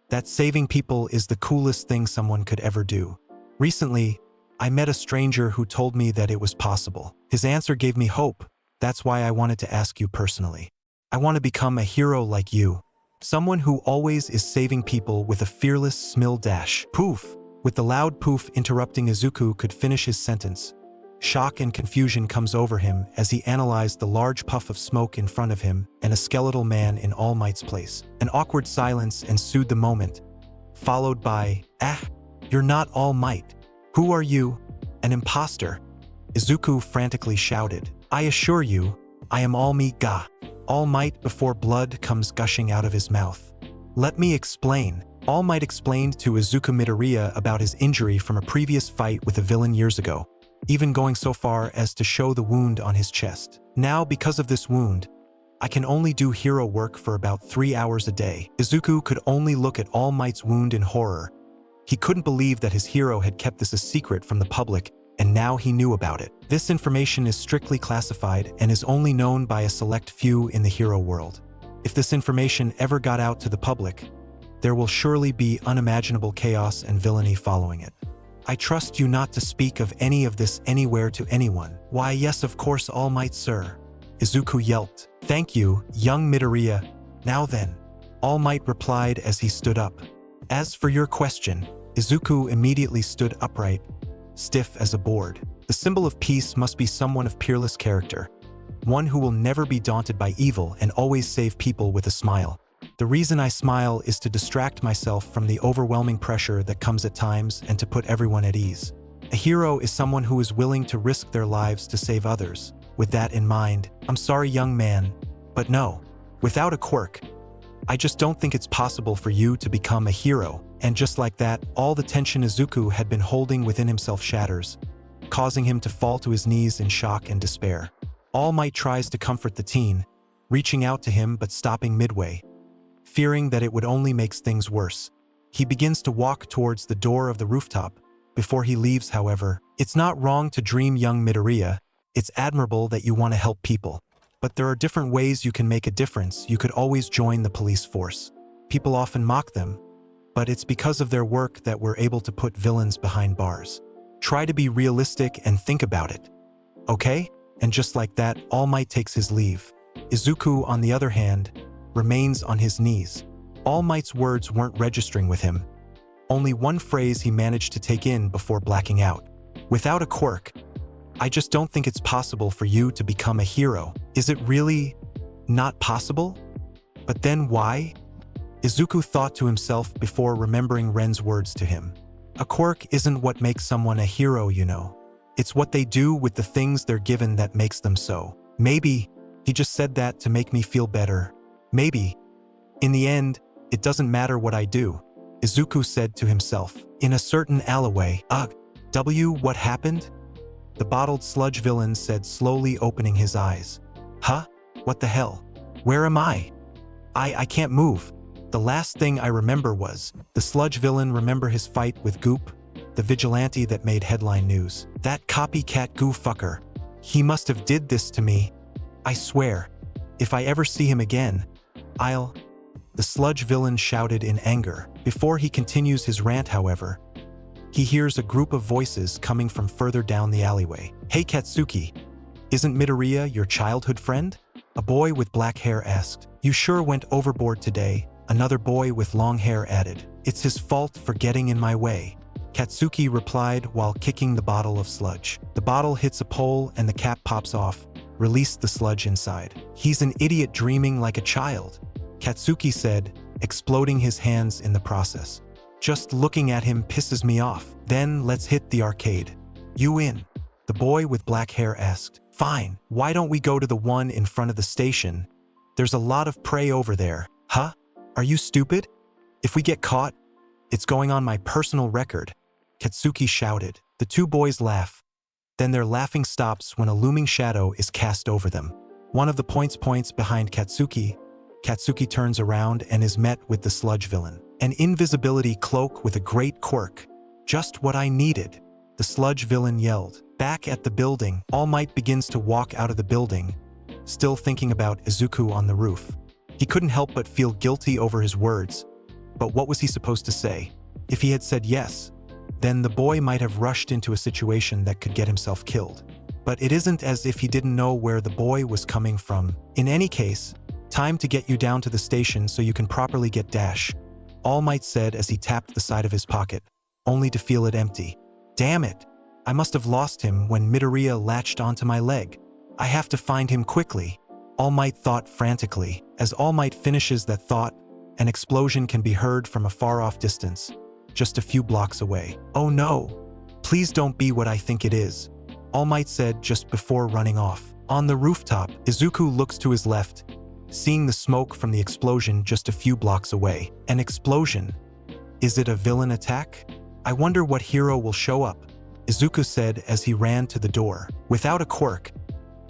S1: that saving people is the coolest thing someone could ever do. Recently, I met a stranger who told me that it was possible. His answer gave me hope. That's why I wanted to ask you personally. I want to become a hero like you. Someone who always is saving people with a fearless smile dash. Poof! With the loud poof interrupting Izuku could finish his sentence. Shock and confusion comes over him as he analyzed the large puff of smoke in front of him and a skeletal man in All Might's place. An awkward silence ensued the moment, followed by, you're not All Might. Who are you? An imposter, Izuku frantically shouted. I assure you, I am All All Might before blood comes gushing out of his mouth. Let me explain. All Might explained to Izuku Midoriya about his injury from a previous fight with a villain years ago, even going so far as to show the wound on his chest. Now, because of this wound, I can only do hero work for about 3 hours a day. Izuku could only look at All Might's wound in horror. He couldn't believe that his hero had kept this a secret from the public, and now he knew about it. This information is strictly classified and is only known by a select few in the hero world. If this information ever got out to the public, there will surely be unimaginable chaos and villainy following it. I trust you not to speak of any of this anywhere to anyone. Why, yes, of course, All Might, sir, Izuku yelped. Thank you, young Midoriya. Now then, All Might replied as he stood up. As for your question, Izuku immediately stood upright, stiff as a board. The symbol of peace must be someone of peerless character, one who will never be daunted by evil and always save people with a smile. The reason I smile is to distract myself from the overwhelming pressure that comes at times and to put everyone at ease. A hero is someone who is willing to risk their lives to save others. With that in mind, I'm sorry, young man, but no. Without a quirk, I just don't think it's possible for you to become a hero. And just like that, all the tension Izuku had been holding within himself shatters, causing him to fall to his knees in shock and despair. All Might tries to comfort the teen, reaching out to him but stopping midway, fearing that it would only make things worse. He begins to walk towards the door of the rooftop. Before he leaves, however, it's not wrong to dream, young Midoriya. It's admirable that you want to help people. But there are different ways you can make a difference. You could always join the police force. People often mock them, but it's because of their work that we're able to put villains behind bars. Try to be realistic and think about it. Okay? And just like that, All Might takes his leave. Izuku, on the other hand, remains on his knees. All Might's words weren't registering with him. Only one phrase he managed to take in before blacking out. Without a quirk, I just don't think it's possible for you to become a hero. Is it really not possible? But then why? Izuku thought to himself before remembering Ren's words to him. A quirk isn't what makes someone a hero, you know. It's what they do with the things they're given that makes them so. Maybe he just said that to make me feel better. Maybe. In the end, it doesn't matter what I do, Izuku said to himself. In a certain alleyway. What happened? The bottled sludge villain said, slowly opening his eyes. Huh? What the hell? Where am I? I can't move. The last thing I remember was the sludge villain. Remember his fight with Goop, the vigilante that made headline news. That copycat goo fucker. He must have did this to me. I swear, if I ever see him again, I'll... The sludge villain shouted in anger. Before he continues his rant, however, he hears a group of voices coming from further down the alleyway. Hey Katsuki, isn't Midoriya your childhood friend? A boy with black hair asked. You sure went overboard today, another boy with long hair added. It's his fault for getting in my way, Katsuki replied while kicking the bottle of sludge. The bottle hits a pole and the cap pops off, released the sludge inside. He's an idiot dreaming like a child, Katsuki said, exploding his hands in the process. Just looking at him pisses me off. Then let's hit the arcade. You in? The boy with black hair asked. Fine, why don't we go to the one in front of the station? There's a lot of prey over there. Huh? Are you stupid? If we get caught, it's going on my personal record, Katsuki shouted. The two boys laugh. Then their laughing stops when a looming shadow is cast over them. One of the points behind Katsuki. Katsuki turns around and is met with the sludge villain. An invisibility cloak with a great quirk. Just what I needed, the sludge villain yelled. Back at the building, All Might begins to walk out of the building, still thinking about Izuku on the roof. He couldn't help but feel guilty over his words. But what was he supposed to say? If he had said yes, then the boy might have rushed into a situation that could get himself killed. But it isn't as if he didn't know where the boy was coming from. In any case, time to get you down to the station so you can properly get Dash, All Might said as he tapped the side of his pocket, only to feel it empty. Damn it! I must have lost him when Midoriya latched onto my leg. I have to find him quickly, All Might thought frantically. As All Might finishes that thought, an explosion can be heard from a far-off distance, just a few blocks away. Oh no! Please don't be what I think it is, All Might said just before running off. On the rooftop, Izuku looks to his left, seeing the smoke from the explosion just a few blocks away. An explosion? Is it a villain attack? I wonder what hero will show up, Izuku said as he ran to the door. Without a quirk,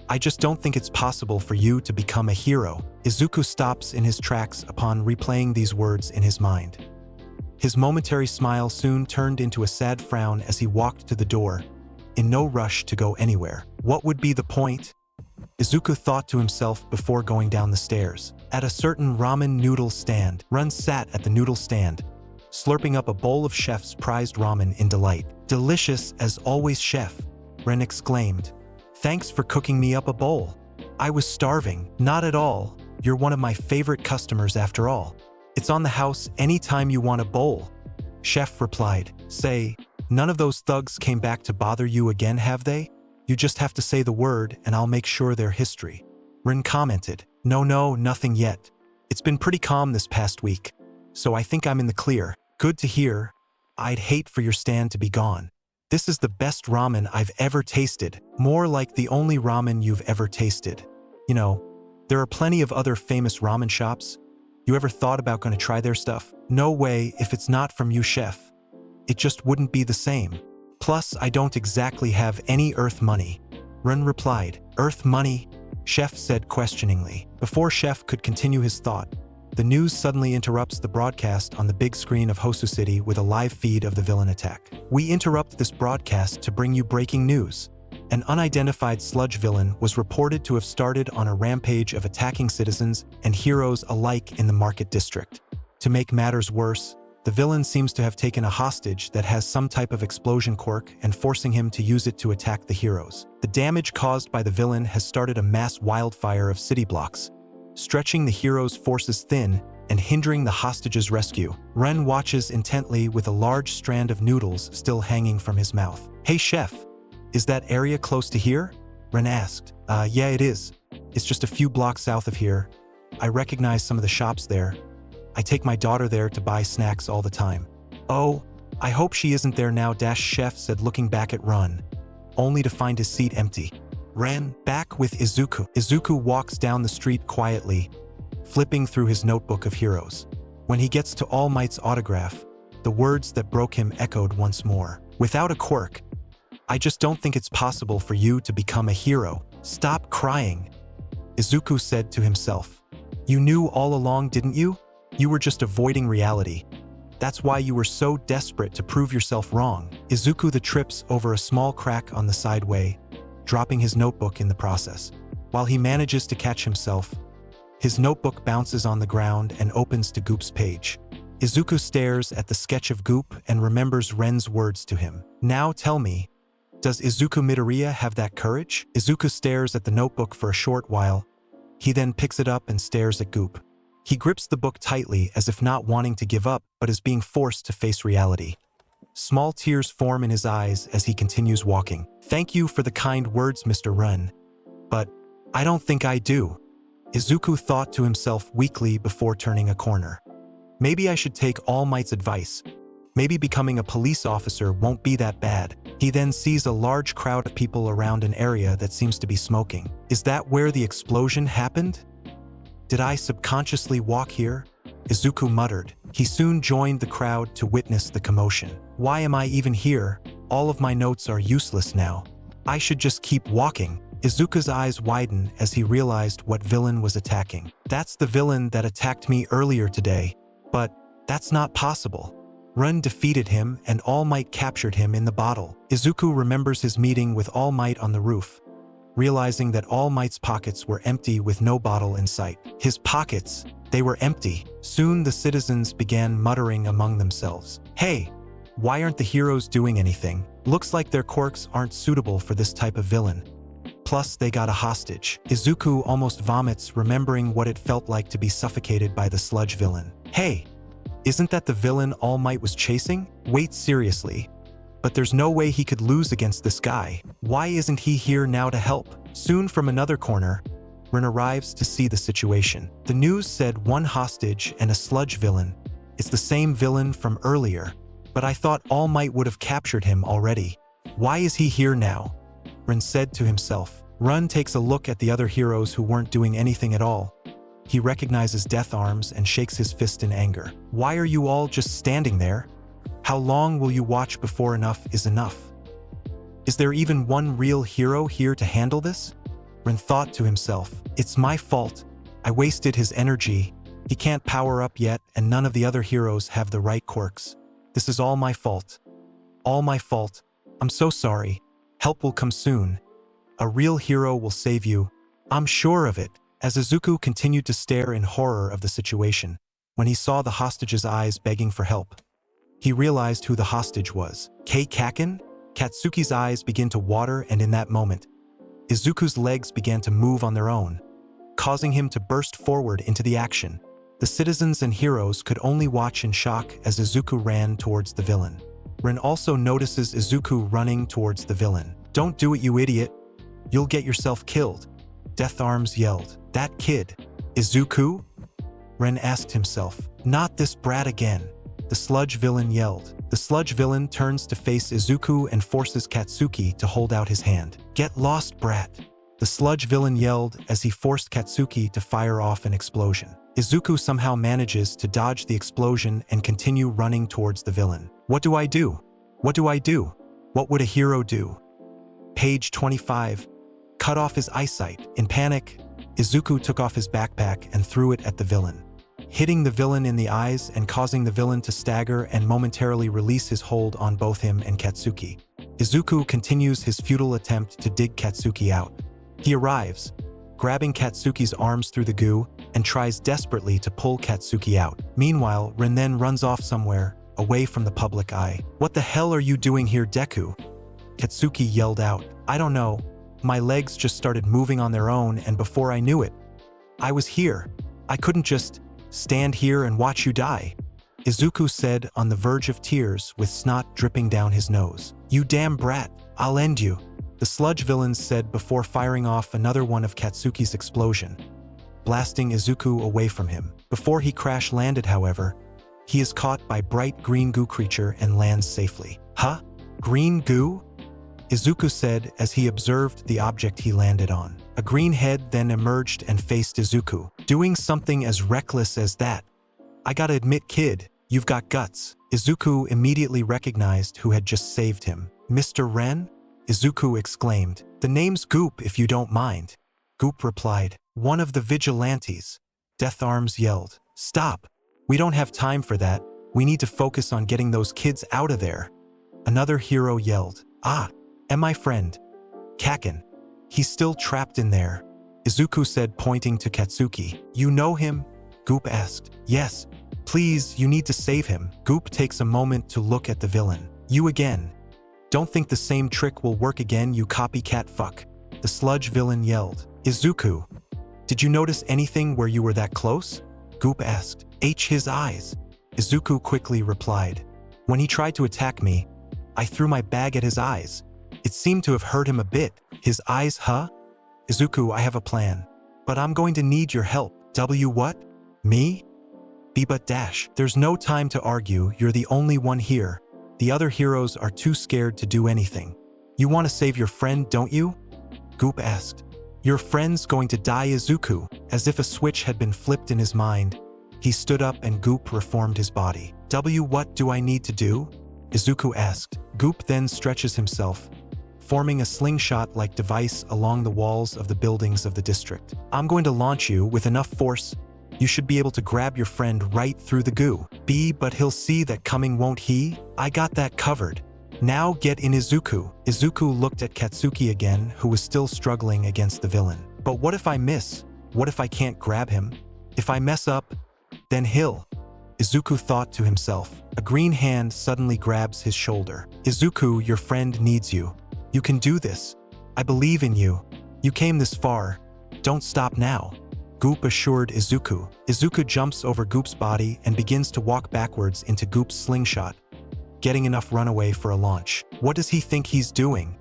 S1: I just don't think it's possible for you to become a hero. Izuku stops in his tracks upon replaying these words in his mind. His momentary smile soon turned into a sad frown as he walked to the door, in no rush to go anywhere. What would be the point? Izuku thought to himself before going down the stairs. At a certain ramen noodle stand, Ren sat at the noodle stand, slurping up a bowl of Chef's prized ramen in delight. Delicious as always, Chef, Ren exclaimed. Thanks for cooking me up a bowl. I was starving. Not at all. You're one of my favorite customers after all. It's on the house anytime you want a bowl, Chef replied. Say, none of those thugs came back to bother you again, have they? You just have to say the word and I'll make sure they're history, Rin commented. No, nothing yet. It's been pretty calm this past week, so I think I'm in the clear. Good to hear. I'd hate for your stand to be gone. This is the best ramen I've ever tasted. More like the only ramen you've ever tasted. You know, there are plenty of other famous ramen shops. You ever thought about going to try their stuff? No way if it's not from you, Chef. It just wouldn't be the same. Plus, I don't exactly have any Earth money, Ren replied. Earth money? Chef said questioningly. Before Chef could continue his thought, the news suddenly interrupts the broadcast on the big screen of Hosu City with a live feed of the villain attack. We interrupt this broadcast to bring you breaking news. An unidentified sludge villain was reported to have started on a rampage of attacking citizens and heroes alike in the market district. To make matters worse, the villain seems to have taken a hostage that has some type of explosion quirk and forcing him to use it to attack the heroes. The damage caused by the villain has started a mass wildfire of city blocks, stretching the heroes' forces thin and hindering the hostage's rescue. Ren watches intently with a large strand of noodles still hanging from his mouth. "Hey chef, is that area close to here?" Ren asked. Yeah, it is. It's just a few blocks south of here. I recognize some of the shops there. I take my daughter there to buy snacks all the time." "Oh, I hope she isn't there now," Chef said, looking back at Ren, only to find his seat empty. Ren, back with Izuku. Izuku walks down the street quietly, flipping through his notebook of heroes. When he gets to All Might's autograph, the words that broke him echoed once more. "Without a quirk, I just don't think it's possible for you to become a hero. Stop crying," Izuku said to himself. "You knew all along, didn't you? You were just avoiding reality. That's why you were so desperate to prove yourself wrong." Izuku trips over a small crack on the sideway, dropping his notebook in the process. While he manages to catch himself, his notebook bounces on the ground and opens to Goop's page. Izuku stares at the sketch of Goop and remembers Ren's words to him. "Now tell me, does Izuku Midoriya have that courage?" Izuku stares at the notebook for a short while. He then picks it up and stares at Goop. He grips the book tightly as if not wanting to give up but is being forced to face reality. Small tears form in his eyes as he continues walking. "Thank you for the kind words, Mr. Ren. But I don't think I do," Izuku thought to himself weakly before turning a corner. "Maybe I should take All Might's advice. Maybe becoming a police officer won't be that bad." He then sees a large crowd of people around an area that seems to be smoking. "Is that where the explosion happened? Did I subconsciously walk here?" Izuku muttered. He soon joined the crowd to witness the commotion. "Why am I even here? All of my notes are useless now. I should just keep walking." Izuku's eyes widen as he realized what villain was attacking. "That's the villain that attacked me earlier today. But that's not possible. Ren defeated him and All Might captured him in the bottle." Izuku remembers his meeting with All Might on the roof, realizing that All Might's pockets were empty with no bottle in sight. His pockets, they were empty. Soon the citizens began muttering among themselves. "Hey, why aren't the heroes doing anything? Looks like their quirks aren't suitable for this type of villain. Plus, they got a hostage." Izuku almost vomits, remembering what it felt like to be suffocated by the sludge villain. "Hey, isn't that the villain All Might was chasing? Wait, seriously. But there's no way he could lose against this guy. Why isn't he here now to help?" Soon from another corner, Ren arrives to see the situation. The news said one hostage and a sludge villain. It's the same villain from earlier, but I thought All Might would have captured him already. Why is he here now? Ren said to himself. Ren takes a look at the other heroes who weren't doing anything at all. He recognizes Death Arms and shakes his fist in anger. Why are you all just standing there? How long will you watch before enough is enough? Is there even one real hero here to handle this? Ren thought to himself. It's my fault. I wasted his energy. He can't power up yet, and none of the other heroes have the right quirks. This is all my fault. All my fault. I'm so sorry. Help will come soon. A real hero will save you. I'm sure of it. As Izuku continued to stare in horror of the situation, when he saw the hostage's eyes begging for help, he realized who the hostage was. Kei Kaken? Katsuki's eyes began to water, and in that moment, Izuku's legs began to move on their own, causing him to burst forward into the action. The citizens and heroes could only watch in shock as Izuku ran towards the villain. Ren also notices Izuku running towards the villain. Don't do it, you idiot. You'll get yourself killed. Death Arms yelled. That kid, Izuku? Ren asked himself. Not this brat again. The sludge villain yelled. The sludge villain turns to face Izuku and forces Katsuki to hold out his hand. Get lost, brat. The sludge villain yelled as he forced Katsuki to fire off an explosion. Izuku somehow manages to dodge the explosion and continue running towards the villain. What do I do? What do I do? What would a hero do? Page 25. Cut off his eyesight. In panic, Izuku took off his backpack and threw it at the villain, hitting the villain in the eyes and causing the villain to stagger and momentarily release his hold on both him and Katsuki. Izuku continues his futile attempt to dig Katsuki out. He arrives, grabbing Katsuki's arms through the goo, and tries desperately to pull Katsuki out. Meanwhile, Ren then runs off somewhere, away from the public eye. "What the hell are you doing here, Deku?" Katsuki yelled out. "I don't know. My legs just started moving on their own, and before I knew it, I was here. I couldn't just stand here and watch you die," Izuku said, on the verge of tears with snot dripping down his nose. "You damn brat, I'll end you," the sludge villains said before firing off another one of Katsuki's explosion, blasting Izuku away from him. Before he crash-landed, however, he is caught by bright green goo creature and lands safely. "Huh? Green goo?" Izuku said as he observed the object he landed on. A green head then emerged and faced Izuku. "Doing something as reckless as that? I gotta admit, kid, you've got guts." Izuku immediately recognized who had just saved him. "Mr. Ren?" Izuku exclaimed. "The name's Goop, if you don't mind." Goop replied. "One of the vigilantes." Death Arms yelled. "Stop! We don't have time for that. We need to focus on getting those kids out of there." Another hero yelled. "Ah, and my friend, Kaken. He's still trapped in there," Izuku said, pointing to Katsuki. "You know him?" Goop asked. "Yes. Please, you need to save him." Goop takes a moment to look at the villain. "You again. Don't think the same trick will work again, you copycat fuck," the sludge villain yelled. "Izuku, did you notice anything where you were that close?" Goop asked. His eyes," Izuku quickly replied. "When he tried to attack me, I threw my bag at his eyes. It seemed to have hurt him a bit." "His eyes, huh?" "Izuku, I have a plan. But I'm going to need your help." What? Me? But dash. There's no time to argue, you're the only one here. The other heroes are too scared to do anything. "You want to save your friend, don't you?" Goop asked. "Your friend's going to die, Izuku." As if a switch had been flipped in his mind, he stood up and Goop reformed his body. What do I need to do?" Izuku asked. Goop then stretches himself, forming a slingshot-like device along the walls of the buildings of the district. "I'm going to launch you with enough force. You should be able to grab your friend right through the goo." But he'll see that coming, won't he?" "I got that covered. Now get in, Izuku." Izuku looked at Katsuki again, who was still struggling against the villain. "But what if I miss? What if I can't grab him? If I mess up, then he'll..." Izuku thought to himself. A green hand suddenly grabs his shoulder. "Izuku, your friend needs you. You can do this. I believe in you. You came this far. Don't stop now," Goop assured Izuku. Izuku jumps over Goop's body and begins to walk backwards into Goop's slingshot, getting enough runaway for a launch. What does he think he's doing?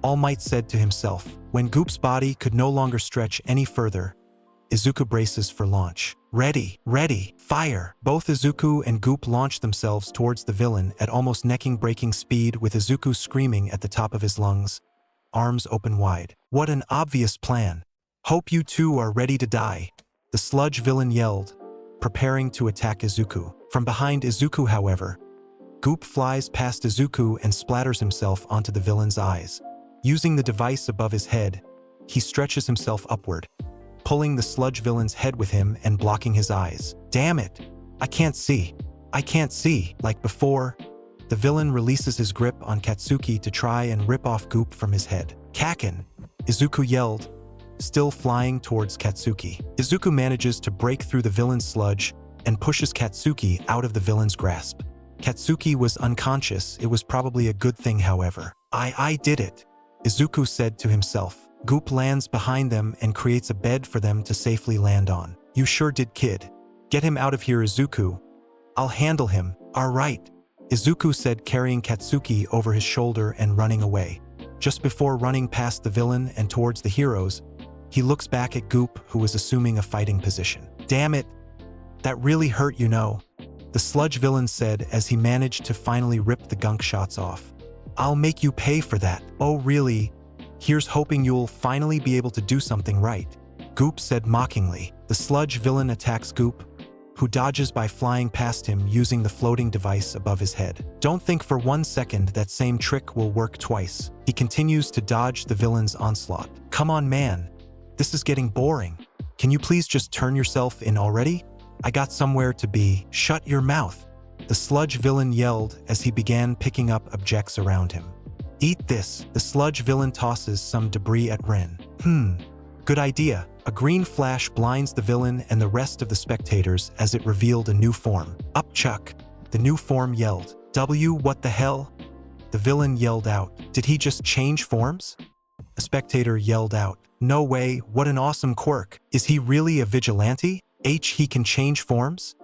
S1: All Might said to himself. When Goop's body could no longer stretch any further, Izuku braces for launch. Ready, fire! Both Izuku and Goop launch themselves towards the villain at almost neck-breaking speed, with Izuku screaming at the top of his lungs, arms open wide. "What an obvious plan. Hope you two are ready to die," the sludge villain yelled, preparing to attack Izuku. From behind Izuku, however, Goop flies past Izuku and splatters himself onto the villain's eyes. Using the device above his head, he stretches himself upward, pulling the sludge villain's head with him and blocking his eyes. "Damn it! I can't see. Like before, the villain releases his grip on Katsuki to try and rip off Goop from his head. "Kaken!" Izuku yelled, still flying towards Katsuki. Izuku manages to break through the villain's sludge and pushes Katsuki out of the villain's grasp. Katsuki was unconscious. It was probably a good thing, however. I did it," Izuku said to himself. Goop lands behind them and creates a bed for them to safely land on. "You sure did, kid. Get him out of here, Izuku. I'll handle him." "All right," Izuku said, carrying Katsuki over his shoulder and running away. Just before running past the villain and towards the heroes, he looks back at Goop, who was assuming a fighting position. "Damn it. That really hurt, you know," the sludge villain said as he managed to finally rip the gunk shots off. "I'll make you pay for that." "Oh really? Here's hoping you'll finally be able to do something right," Goop said mockingly. The sludge villain attacks Goop, who dodges by flying past him using the floating device above his head. Don't think for 1 second that same trick will work twice. He continues to dodge the villain's onslaught. "Come on, man. This is getting boring. Can you please just turn yourself in already? I got somewhere to be." "Shut your mouth," the sludge villain yelled as he began picking up objects around him. Eat this. The sludge villain tosses some debris at Ren. Good idea. A green flash blinds the villain and the rest of the spectators as it revealed a new form. Up, Chuck! The new form yelled. What the hell? The villain yelled out. Did he just change forms? A spectator yelled out. No way, what an awesome quirk. Is he really a vigilante? He can change forms?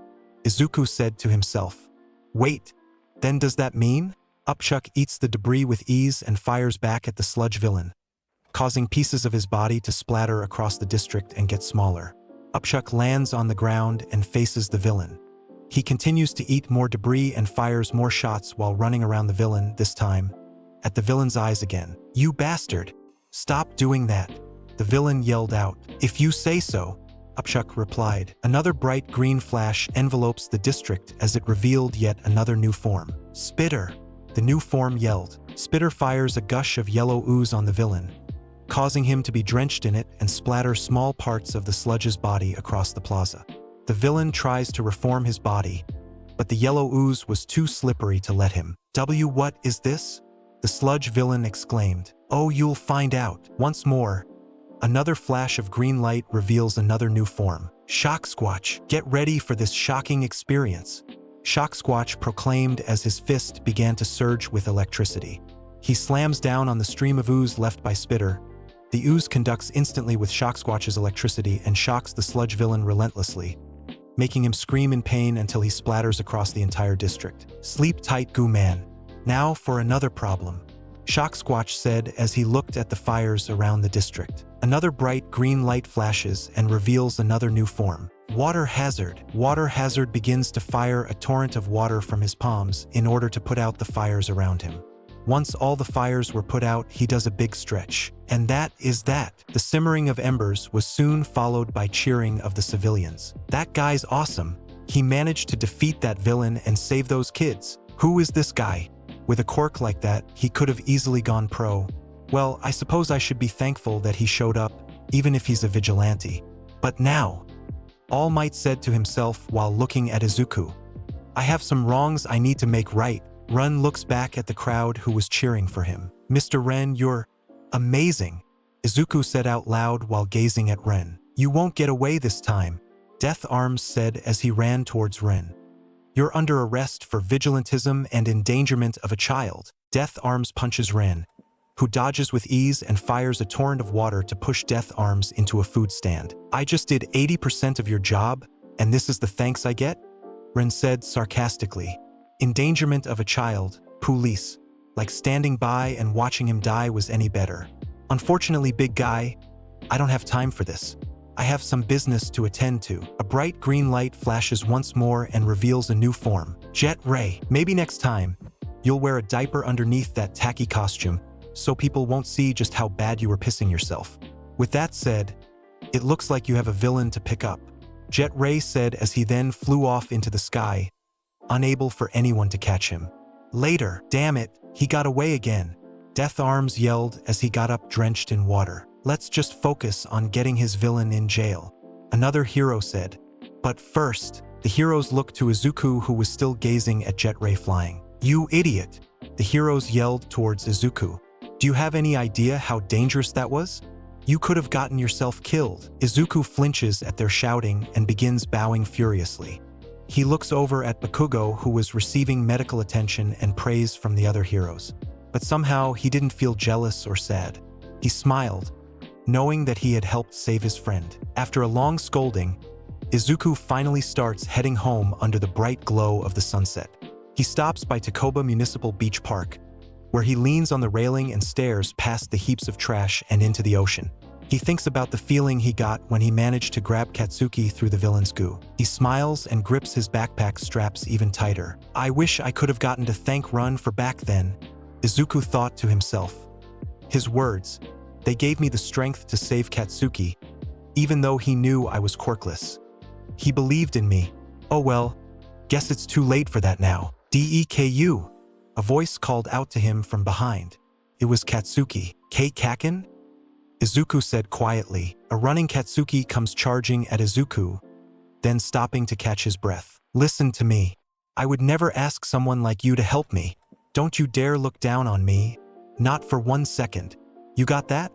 S1: Izuku said to himself. Wait, then does that mean? Upchuck eats the debris with ease and fires back at the sludge villain, causing pieces of his body to splatter across the district and get smaller. Upchuck lands on the ground and faces the villain. He continues to eat more debris and fires more shots while running around the villain, this time at the villain's eyes again. You bastard! Stop doing that! The villain yelled out. If you say so, Upchuck replied. Another bright green flash envelopes the district as it revealed yet another new form. Spitter! The new form yelled. Spitter fires a gush of yellow ooze on the villain, causing him to be drenched in it and splatter small parts of the sludge's body across the plaza. The villain tries to reform his body, but the yellow ooze was too slippery to let him. What is this? The sludge villain exclaimed. Oh, you'll find out. Once more, another flash of green light reveals another new form. Shock Squatch, get ready for this shocking experience. Shock Squatch proclaimed as his fist began to surge with electricity. He slams down on the stream of ooze left by Spitter. The ooze conducts instantly with Shock Squatch's electricity and shocks the sludge villain relentlessly, making him scream in pain until he splatters across the entire district. Sleep tight, Goo Man. Now for another problem, Shock Squatch said as he looked at the fires around the district. Another bright green light flashes and reveals another new form. Water Hazard. Water Hazard begins to fire a torrent of water from his palms in order to put out the fires around him. Once all the fires were put out, he does a big stretch. And that is that. The simmering of embers was soon followed by cheering of the civilians. That guy's awesome. He managed to defeat that villain and save those kids. Who is this guy? With a quirk like that, he could have easily gone pro. Well, I suppose I should be thankful that he showed up, even if he's a vigilante. But now, All Might said to himself while looking at Izuku. I have some wrongs I need to make right. Ren looks back at the crowd who was cheering for him. Mr. Ren, you're amazing, Izuku said out loud while gazing at Ren. You won't get away this time, Death Arms said as he ran towards Ren. You're under arrest for vigilantism and endangerment of a child. Death Arms punches Ren, who dodges with ease and fires a torrent of water to push Death Arms into a food stand. I just did 80% of your job, and this is the thanks I get? Ren said sarcastically. Endangerment of a child, police, like standing by and watching him die was any better. Unfortunately, big guy, I don't have time for this. I have some business to attend to. A bright green light flashes once more and reveals a new form. Jet Ray. Maybe next time, you'll wear a diaper underneath that tacky costume, so people won't see just how bad you were pissing yourself. With that said, it looks like you have a villain to pick up, Jet Ray said as he then flew off into the sky, unable for anyone to catch him. Later, damn it, he got away again, Death Arms yelled as he got up drenched in water. Let's just focus on getting his villain in jail, another hero said. But first, the heroes looked to Izuku who was still gazing at Jet Ray flying. You idiot, the heroes yelled towards Izuku. Do you have any idea how dangerous that was? You could have gotten yourself killed. Izuku flinches at their shouting and begins bowing furiously. He looks over at Bakugo who was receiving medical attention and praise from the other heroes. But somehow he didn't feel jealous or sad. He smiled, knowing that he had helped save his friend. After a long scolding, Izuku finally starts heading home under the bright glow of the sunset. He stops by Takoba Municipal Beach Park, where he leans on the railing and stares past the heaps of trash and into the ocean. He thinks about the feeling he got when he managed to grab Katsuki through the villain's goo. He smiles and grips his backpack straps even tighter. I wish I could have gotten to thank Run for back then, Izuku thought to himself. His words, they gave me the strength to save Katsuki, even though he knew I was quirkless. He believed in me. Oh well, guess it's too late for that now. Deku. A voice called out to him from behind. It was Katsuki. Kaken? Izuku said quietly. A running Katsuki comes charging at Izuku, then stopping to catch his breath. Listen to me. I would never ask someone like you to help me. Don't you dare look down on me, Not for 1 second. You got that?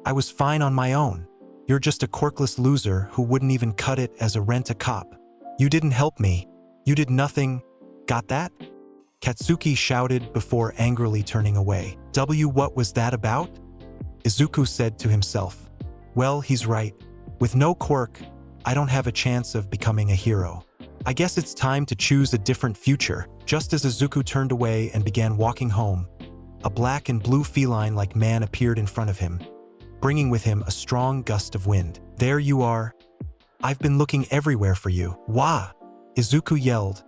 S1: I was fine on my own. You're just a quirkless loser who wouldn't even cut it as a rent-a-cop. You didn't help me. You did nothing. Got that? Katsuki shouted before angrily turning away. What was that about? Izuku said to himself. Well, he's right. With no quirk, I don't have a chance of becoming a hero. I guess it's time to choose a different future. Just as Izuku turned away and began walking home, a black and blue feline-like man appeared in front of him, bringing with him a strong gust of wind. There you are. I've been looking everywhere for you. Wah! Izuku yelled,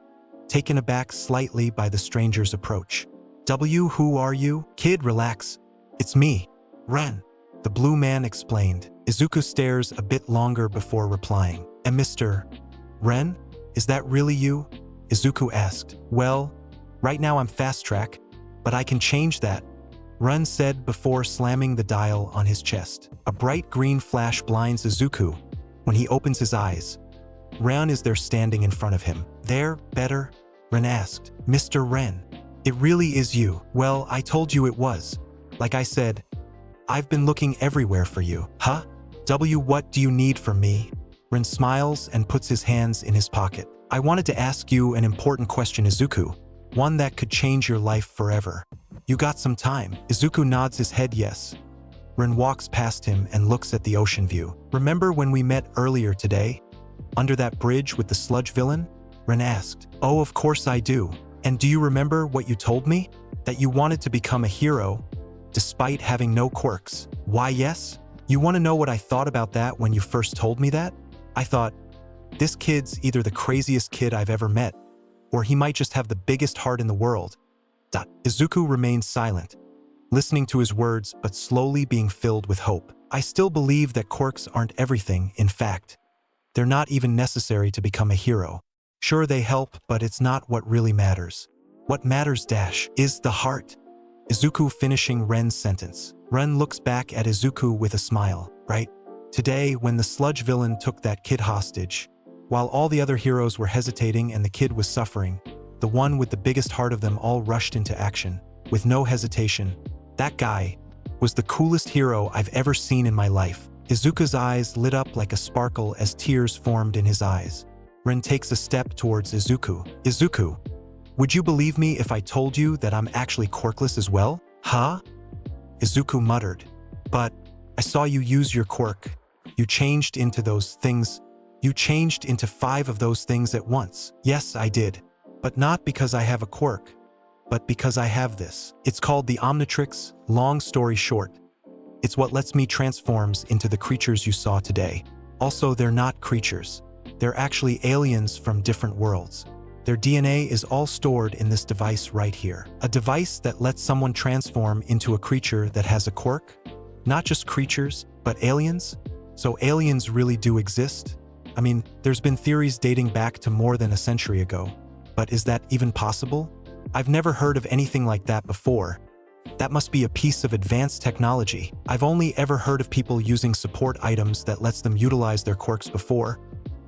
S1: taken aback slightly by the stranger's approach. Who are you? Kid, relax. It's me, Ren. The blue man explained. Izuku stares a bit longer before replying. And Mr. Ren? Is that really you? Izuku asked. Well, right now I'm fast track, but I can change that, Ren said before slamming the dial on his chest. A bright green flash blinds Izuku when he opens his eyes. Ren is there standing in front of him. There, better? Ren asked. Mr. Ren, it really is you. Well, I told you it was. Like I said, I've been looking everywhere for you. Huh? What do you need from me? Ren smiles and puts his hands in his pocket. I wanted to ask you an important question, Izuku. One that could change your life forever. You got some time? Izuku nods his head yes. Ren walks past him and looks at the ocean view. Remember when we met earlier today? Under that bridge with the sludge villain? Ren asked. Oh, of course I do. And do you remember what you told me? That you wanted to become a hero, despite having no quirks. Why yes? You want to know what I thought about that when you first told me that? I thought, this kid's either the craziest kid I've ever met, or he might just have the biggest heart in the world. Izuku remained silent, listening to his words but slowly being filled with hope. I still believe that quirks aren't everything. In fact, they're not even necessary to become a hero. Sure, they help, but it's not what really matters. What matters is the heart. Izuku finishing Ren's sentence. Ren looks back at Izuku with a smile. Right? Today, when the sludge villain took that kid hostage, while all the other heroes were hesitating and the kid was suffering, the one with the biggest heart of them all rushed into action, with no hesitation. That guy was the coolest hero I've ever seen in my life. Izuku's eyes lit up like a sparkle as tears formed in his eyes. Ren takes a step towards Izuku. Izuku, would you believe me if I told you that I'm actually quirkless as well? Huh? Izuku muttered. But I saw you use your quirk. You changed into those things. You changed into 5 of those things at once. Yes, I did. But not because I have a quirk, but because I have this. It's called the Omnitrix. Long story short, it's what lets me transforms into the creatures you saw today. Also, they're not creatures. They're actually aliens from different worlds. Their DNA is all stored in this device right here. A device that lets someone transform into a creature that has a quirk. Not just creatures, but aliens. So aliens really do exist? I mean, there's been theories dating back to more than a century ago. But is that even possible? I've never heard of anything like that before. That must be a piece of advanced technology. I've only ever heard of people using support items that lets them utilize their quirks before.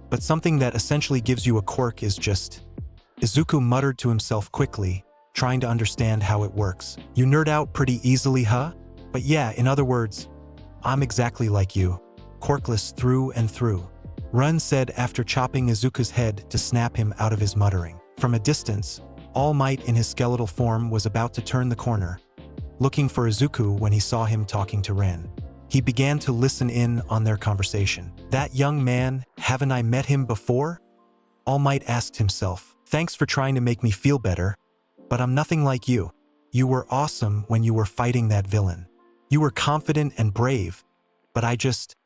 S1: But something that essentially gives you a quirk is just... Izuku muttered to himself quickly, trying to understand how it works. You nerd out pretty easily, huh? But yeah, in other words, I'm exactly like you. Quirkless through and through. Ren said after chopping Izuku's head to snap him out of his muttering. From a distance, All Might in his skeletal form was about to turn the corner, looking for Izuku when he saw him talking to Ren. He began to listen in on their conversation. That young man, haven't I met him before? All Might asked himself. Thanks for trying to make me feel better, but I'm nothing like you. You were awesome when you were fighting that villain. You were confident and brave, but I just...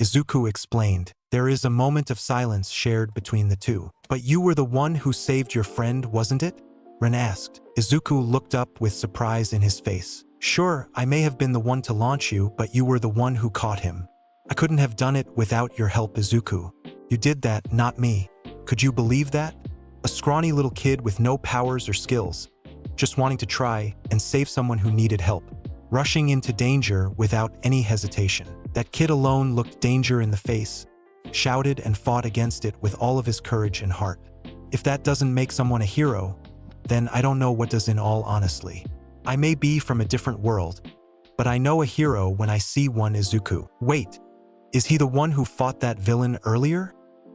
S1: Izuku explained. There is a moment of silence shared between the two. But you were the one who saved your friend, wasn't it? Ren asked. Izuku looked up with surprise in his face. Sure, I may have been the one to launch you, but you were the one who caught him. I couldn't have done it without your help, Izuku. You did that, not me. Could you believe that? A scrawny little kid with no powers or skills, just wanting to try and save someone who needed help. Rushing into danger without any hesitation. That kid alone looked danger in the face, shouted and fought against it with all of his courage and heart. If that doesn't make someone a hero, then I don't know what does in all honesty. I may be from a different world, but I know a hero when I see one. Izuku. Wait, is he the one who fought that villain earlier?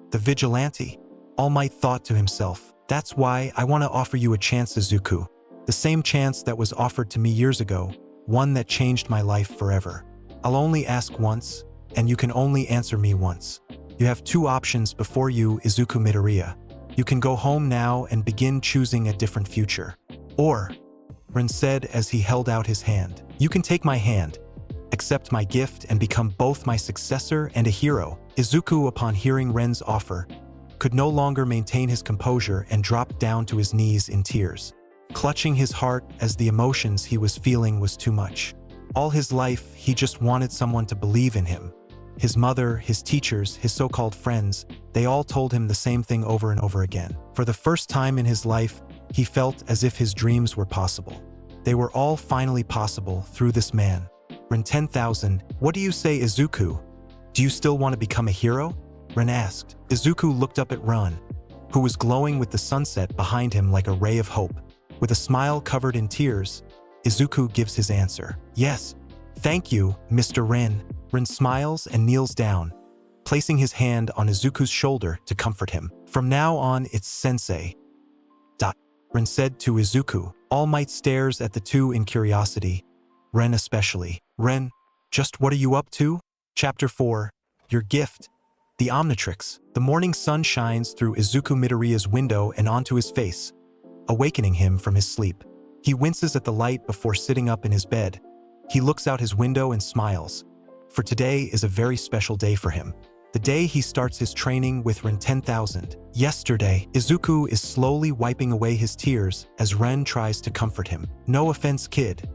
S1: The vigilante? All Might thought to himself. That's why I want to offer you a chance, Izuku. The same chance that was offered to me years ago, one that changed my life forever. I'll only ask once, and you can only answer me once. You have two options before you, Izuku Midoriya. You can go home now and begin choosing a different future. Or, Ren said as he held out his hand, you can take my hand, accept my gift, and become both my successor and a hero. Izuku, upon hearing Ren's offer, could no longer maintain his composure and dropped down to his knees in tears, clutching his heart as the emotions he was feeling was too much. All his life, he just wanted someone to believe in him. His mother, his teachers, his so-called friends, they all told him the same thing over and over again. For the first time in his life, he felt as if his dreams were possible. They were all finally possible through this man. Ren 10,000, what do you say, Izuku? Do you still want to become a hero? Ren asked. Izuku looked up at Ren, who was glowing with the sunset behind him like a ray of hope. With a smile covered in tears, Izuku gives his answer. Yes, thank you, Mr. Ren. Ren smiles and kneels down, placing his hand on Izuku's shoulder to comfort him. From now on, it's sensei. Ren said to Izuku. All Might stares at the two in curiosity, Ren especially. Ren, just what are you up to? Chapter 4, Your Gift. The Omnitrix. The morning sun shines through Izuku Midoriya's window and onto his face, awakening him from his sleep. He winces at the light before sitting up in his bed. He looks out his window and smiles, for today is a very special day for him. The day he starts his training with Ren 10,000. Yesterday, Izuku is slowly wiping away his tears as Ren tries to comfort him. No offense, kid,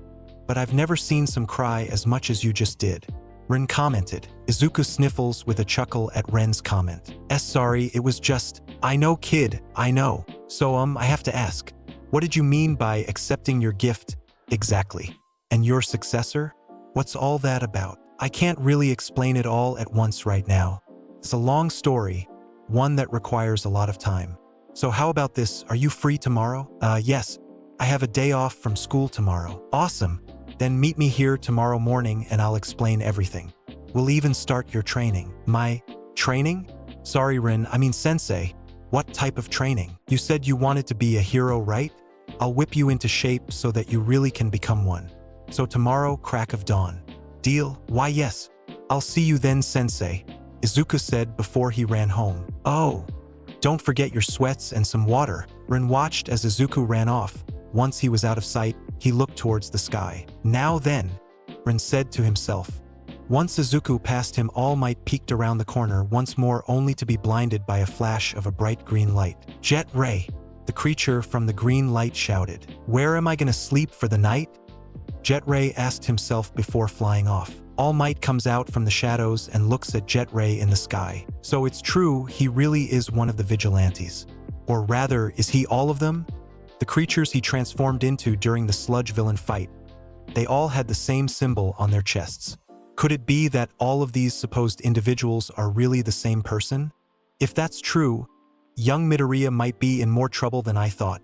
S1: but I've never seen some cry as much as you just did. Ren commented. Izuku sniffles with a chuckle at Ren's comment. Sorry, it was just, I know, kid, I know. So I have to ask, what did you mean by accepting your gift exactly? And your successor? What's all that about? I can't really explain it all at once right now. It's a long story, one that requires a lot of time. So how about this, are you free tomorrow? Yes, I have a day off from school tomorrow. Awesome, then meet me here tomorrow morning and I'll explain everything. We'll even start your training. My training? Sorry, Ren, I mean sensei. What type of training? You said you wanted to be a hero, right? I'll whip you into shape so that you really can become one. So tomorrow, crack of dawn. Deal? Why yes. I'll see you then, sensei, Izuku said before he ran home. Oh, don't forget your sweats and some water. Ren watched as Izuku ran off. Once he was out of sight, he looked towards the sky. Now then, Ren said to himself. Once Izuku passed him, All Might peeked around the corner once more, only to be blinded by a flash of a bright green light. Jet Ray, the creature from the green light shouted. Where am I gonna sleep for the night? Jet Ray asked himself before flying off. All Might comes out from the shadows and looks at Jet Ray in the sky. So it's true, he really is one of the vigilantes. Or rather, is he all of them? The creatures he transformed into during the sludge villain fight. They all had the same symbol on their chests. Could it be that all of these supposed individuals are really the same person? If that's true, young Midoriya might be in more trouble than I thought,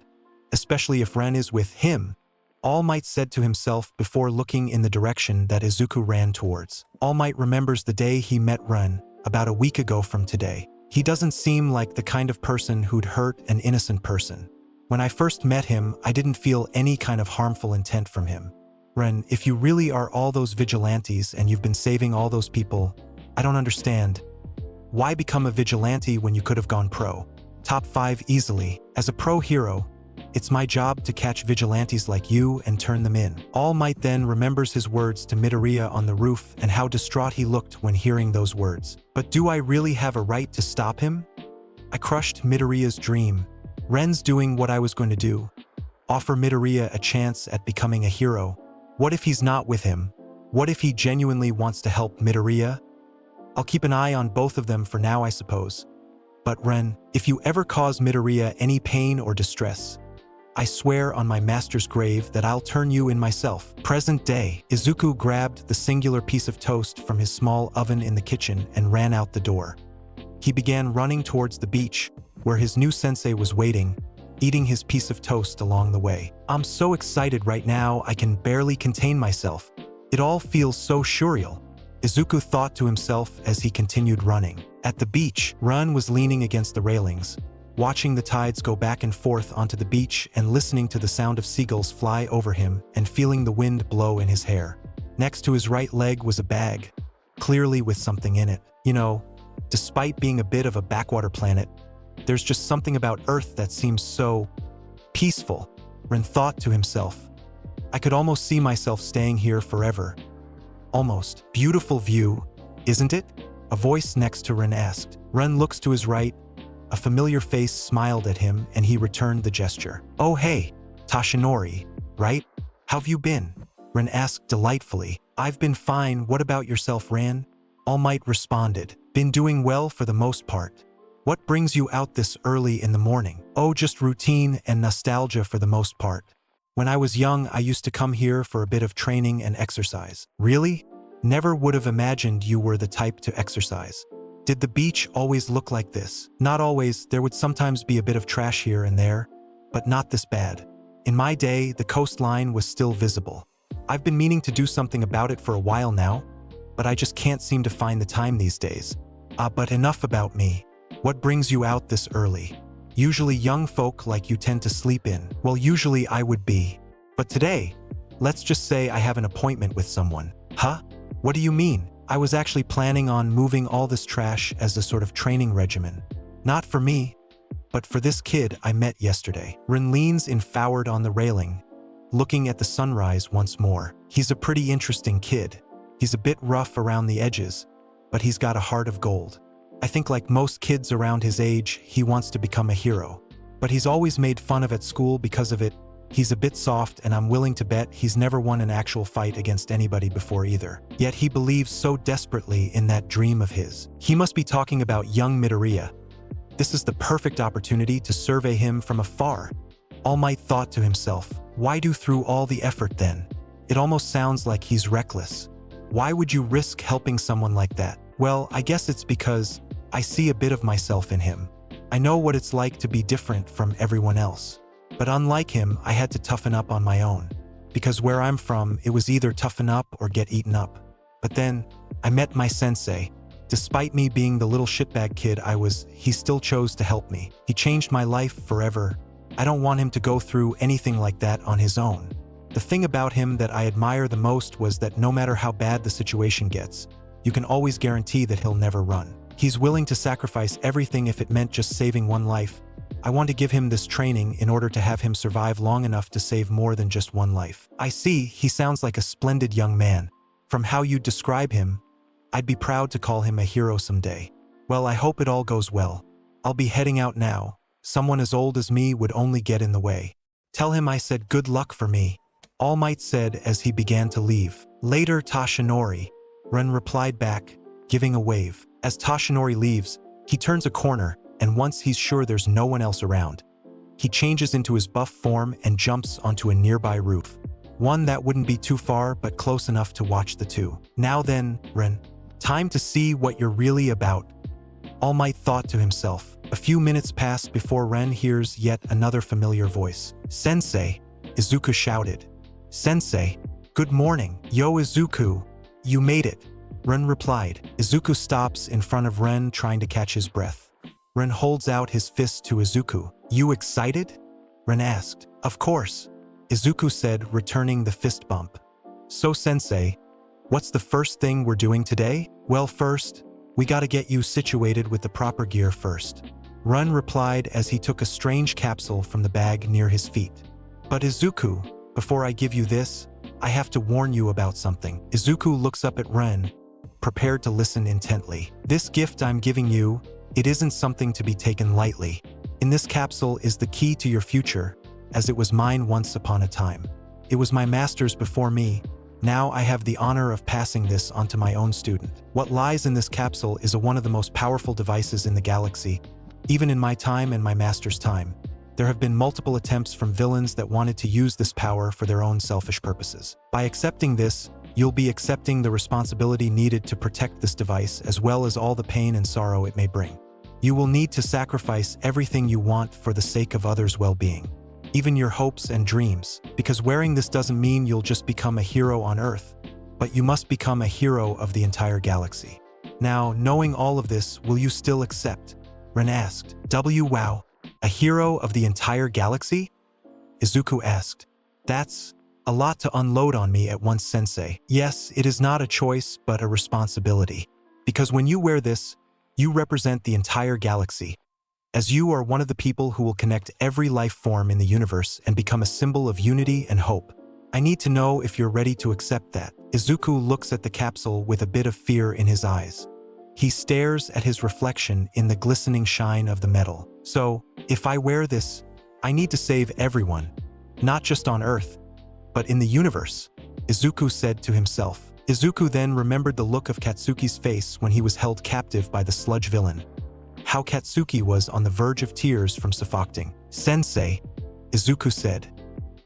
S1: especially if Ren is with him. All Might said to himself before looking in the direction that Izuku ran towards. All Might remembers the day he met Ren, about a week ago from today. He doesn't seem like the kind of person who'd hurt an innocent person. When I first met him, I didn't feel any kind of harmful intent from him. Ren, if you really are all those vigilantes and you've been saving all those people, I don't understand. Why become a vigilante when you could have gone pro? Top 5 easily. As a pro hero, it's my job to catch vigilantes like you and turn them in. All Might then remembers his words to Midoriya on the roof and how distraught he looked when hearing those words. But do I really have a right to stop him? I crushed Midoriya's dream. Ren's doing what I was going to do. Offer Midoriya a chance at becoming a hero. What if he's not with him? What if he genuinely wants to help Midoriya? I'll keep an eye on both of them for now, I suppose. But Ren, if you ever cause Midoriya any pain or distress, I swear on my master's grave that I'll turn you in myself. Present day. Izuku grabbed the singular piece of toast from his small oven in the kitchen and ran out the door. He began running towards the beach, where his new sensei was waiting, eating his piece of toast along the way. I'm so excited right now I can barely contain myself. It all feels so surreal, Izuku thought to himself as he continued running. At the beach, Ren was leaning against the railings, watching the tides go back and forth onto the beach and listening to the sound of seagulls fly over him and feeling the wind blow in his hair. Next to his right leg was a bag, clearly with something in it. You know, despite being a bit of a backwater planet, there's just something about Earth that seems so peaceful, Ren thought to himself. I could almost see myself staying here forever. Almost. Beautiful view, isn't it? A voice next to Ren asked. Ren looks to his right. A familiar face smiled at him and he returned the gesture. Oh hey, Tashinori, right? How've you been? Ren asked delightfully. I've been fine, what about yourself, Ren? All Might responded. Been doing well for the most part. What brings you out this early in the morning? Oh, just routine and nostalgia for the most part. When I was young, I used to come here for a bit of training and exercise. Really? Never would have imagined you were the type to exercise. Did the beach always look like this? Not always, there would sometimes be a bit of trash here and there, but not this bad. In my day, the coastline was still visible. I've been meaning to do something about it for a while now, but I just can't seem to find the time these days. But enough about me. What brings you out this early? Usually young folk like you tend to sleep in. Well, usually I would be. But today, let's just say I have an appointment with someone. Huh? What do you mean? I was actually planning on moving all this trash as a sort of training regimen. Not for me, but for this kid I met yesterday. Ren leans in forward on the railing, looking at the sunrise once more. He's a pretty interesting kid. He's a bit rough around the edges, but he's got a heart of gold. I think like most kids around his age, he wants to become a hero. But he's always made fun of at school because of it. He's a bit soft and I'm willing to bet he's never won an actual fight against anybody before either. Yet he believes so desperately in that dream of his. He must be talking about young Midoriya. This is the perfect opportunity to survey him from afar. All Might thought to himself, why do through all the effort then? It almost sounds like he's reckless. Why would you risk helping someone like that? Well, I guess it's because I see a bit of myself in him. I know what it's like to be different from everyone else. But unlike him, I had to toughen up on my own. Because where I'm from, it was either toughen up or get eaten up. But then, I met my sensei. Despite me being the little shitbag kid I was, he still chose to help me. He changed my life forever. I don't want him to go through anything like that on his own. The thing about him that I admire the most was that no matter how bad the situation gets, you can always guarantee that he'll never run. He's willing to sacrifice everything if it meant just saving one life. I want to give him this training in order to have him survive long enough to save more than just one life. I see, he sounds like a splendid young man. From how you describe him, I'd be proud to call him a hero someday. Well, I hope it all goes well. I'll be heading out now. Someone as old as me would only get in the way. Tell him I said good luck for me. All Might said as he began to leave. Later, Tashinori. Ren replied back, giving a wave. As Tashinori leaves, he turns a corner, and once he's sure there's no one else around, he changes into his buff form and jumps onto a nearby roof. One that wouldn't be too far but close enough to watch the two. Now then, Ren, time to see what you're really about. All Might thought to himself. A few minutes pass before Ren hears yet another familiar voice. Sensei, Izuku shouted. Sensei, good morning. Yo Izuku, you made it. Ren replied. Izuku stops in front of Ren trying to catch his breath. Ren holds out his fist to Izuku. You excited? Ren asked. Of course, Izuku said, returning the fist bump. So Sensei, what's the first thing we're doing today? Well, first, we gotta get you situated with the proper gear first. Ren replied as he took a strange capsule from the bag near his feet. But Izuku, before I give you this, I have to warn you about something. Izuku looks up at Ren, prepared to listen intently. This gift I'm giving you, it isn't something to be taken lightly. In this capsule is the key to your future, as it was mine once upon a time. It was my master's before me. Now I have the honor of passing this on to my own student. What lies in this capsule is one of the most powerful devices in the galaxy. Even in my time and my master's time, there have been multiple attempts from villains that wanted to use this power for their own selfish purposes. By accepting this, you'll be accepting the responsibility needed to protect this device as well as all the pain and sorrow it may bring. You will need to sacrifice everything you want for the sake of others' well-being, even your hopes and dreams, because wearing this doesn't mean you'll just become a hero on Earth, but you must become a hero of the entire galaxy. Now, knowing all of this, will you still accept? Ren asked. Wow, a hero of the entire galaxy? Izuku asked. That's a lot to unload on me at once, sensei. Yes, it is not a choice, but a responsibility. Because when you wear this, you represent the entire galaxy, as you are one of the people who will connect every life form in the universe and become a symbol of unity and hope. I need to know if you're ready to accept that. Izuku looks at the capsule with a bit of fear in his eyes. He stares at his reflection in the glistening shine of the metal. So, if I wear this, I need to save everyone, not just on Earth, but in the universe, Izuku said to himself. Izuku then remembered the look of Katsuki's face when he was held captive by the sludge villain. How Katsuki was on the verge of tears from suffocating. Sensei, Izuku said,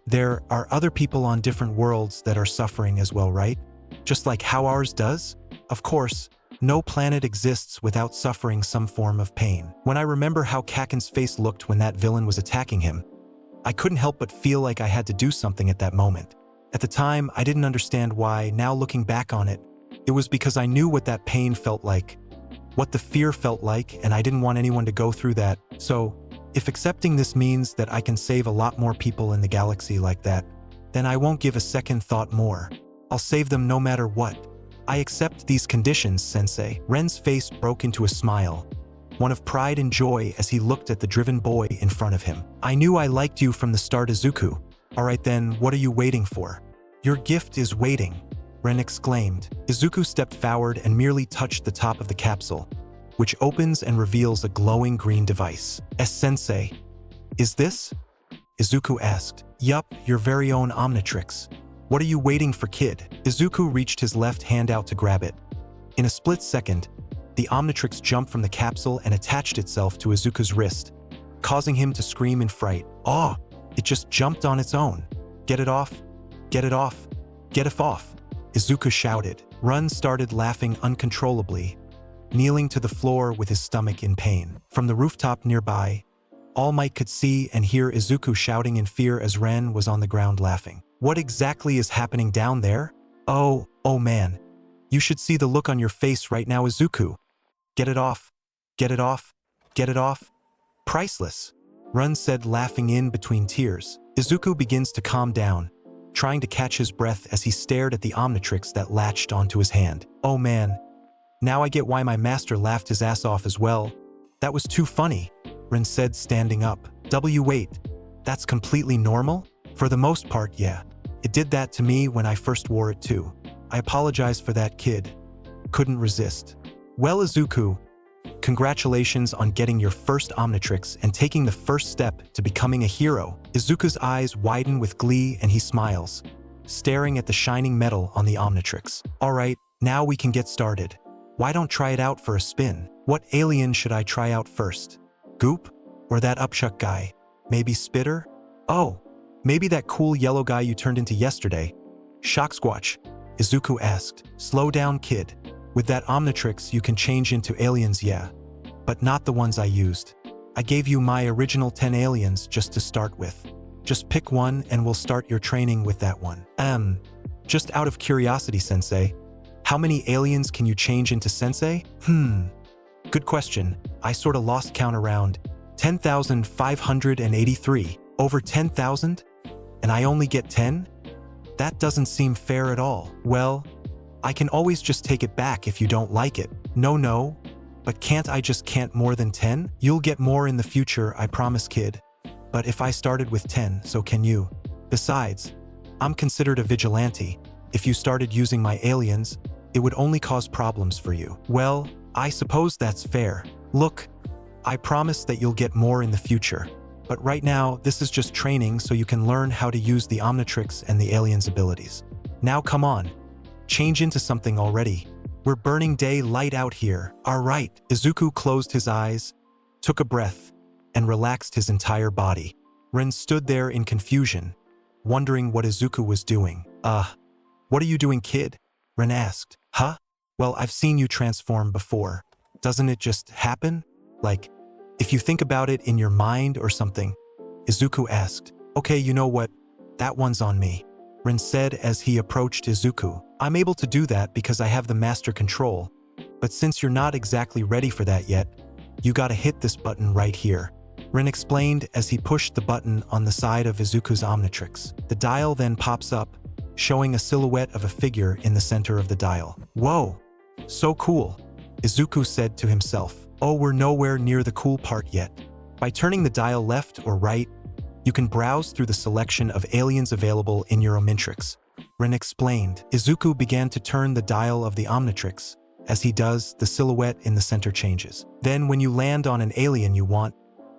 S1: there are other people on different worlds that are suffering as well, right? Just like how ours does? Of course, no planet exists without suffering some form of pain. When I remember how Kaken's face looked when that villain was attacking him, I couldn't help but feel like I had to do something at that moment. At the time, I didn't understand why. Now looking back on it, it was because I knew what that pain felt like, what the fear felt like, and I didn't want anyone to go through that. So, if accepting this means that I can save a lot more people in the galaxy like that, then I won't give a second thought more. I'll save them no matter what. I accept these conditions, sensei. Ren's face broke into a smile, one of pride and joy as he looked at the driven boy in front of him. I knew I liked you from the start, Izuku. Alright then, what are you waiting for? Your gift is waiting, Ren exclaimed. Izuku stepped forward and merely touched the top of the capsule, which opens and reveals a glowing green device. Sensei, is this? Izuku asked. Yup, your very own Omnitrix. What are you waiting for, kid? Izuku reached his left hand out to grab it. In a split second, the Omnitrix jumped from the capsule and attached itself to Izuku's wrist, causing him to scream in fright. Oh, it just jumped on its own. Get it off, get it off, get it off, Izuku shouted. Ren started laughing uncontrollably, kneeling to the floor with his stomach in pain. From the rooftop nearby, All Might could see and hear Izuku shouting in fear as Ren was on the ground laughing. What exactly is happening down there? Oh man. You should see the look on your face right now, Izuku. Get it off, get it off, get it off. Priceless, Ren said, laughing in between tears. Izuku begins to calm down, trying to catch his breath as he stared at the Omnitrix that latched onto his hand. Oh man, now I get why my master laughed his ass off as well. That was too funny, Ren said, standing up. Wait, that's completely normal? For the most part, yeah. It did that to me when I first wore it too. I apologize for that, kid. Couldn't resist. Well, Izuku, congratulations on getting your first Omnitrix and taking the first step to becoming a hero. Izuku's eyes widen with glee and he smiles, staring at the shining metal on the Omnitrix. Alright, now we can get started. Why don't try it out for a spin? What alien should I try out first? Goop? Or that upchuck guy? Maybe Spitter? Oh, maybe that cool yellow guy you turned into yesterday. Shocksquatch, Izuku asked. Slow down, kid. With that Omnitrix you can change into aliens, yeah. But not the ones I used. I gave you my original 10 aliens just to start with. Just pick one and we'll start your training with that one. Just out of curiosity, sensei, how many aliens can you change into, sensei? Good question. I sorta lost count around 10,583. Over 10,000? And I only get 10? That doesn't seem fair at all. Well, I can always just take it back if you don't like it. No, but can't I just can't more than 10? You'll get more in the future, I promise, kid. But if I started with 10, so can you. Besides, I'm considered a vigilante. If you started using my aliens, it would only cause problems for you. Well, I suppose that's fair. Look, I promise that you'll get more in the future. But right now, this is just training so you can learn how to use the Omnitrix and the aliens' abilities. Now come on. Change into something already. We're burning daylight out here. Alright. Izuku closed his eyes, took a breath, and relaxed his entire body. Ren stood there in confusion, wondering what Izuku was doing. What are you doing, kid? Ren asked. Huh? Well, I've seen you transform before. Doesn't it just happen? Like, if you think about it in your mind or something, Izuku asked. Okay, you know what? That one's on me, Rin said as he approached Izuku. I'm able to do that because I have the master control, but since you're not exactly ready for that yet, you gotta hit this button right here, Rin explained as he pushed the button on the side of Izuku's Omnitrix. The dial then pops up, showing a silhouette of a figure in the center of the dial. Whoa, so cool, Izuku said to himself. Oh, we're nowhere near the cool part yet. By turning the dial left or right, you can browse through the selection of aliens available in your Omnitrix, Rin explained. Izuku began to turn the dial of the Omnitrix. As he does, the silhouette in the center changes. Then when you land on an alien you want,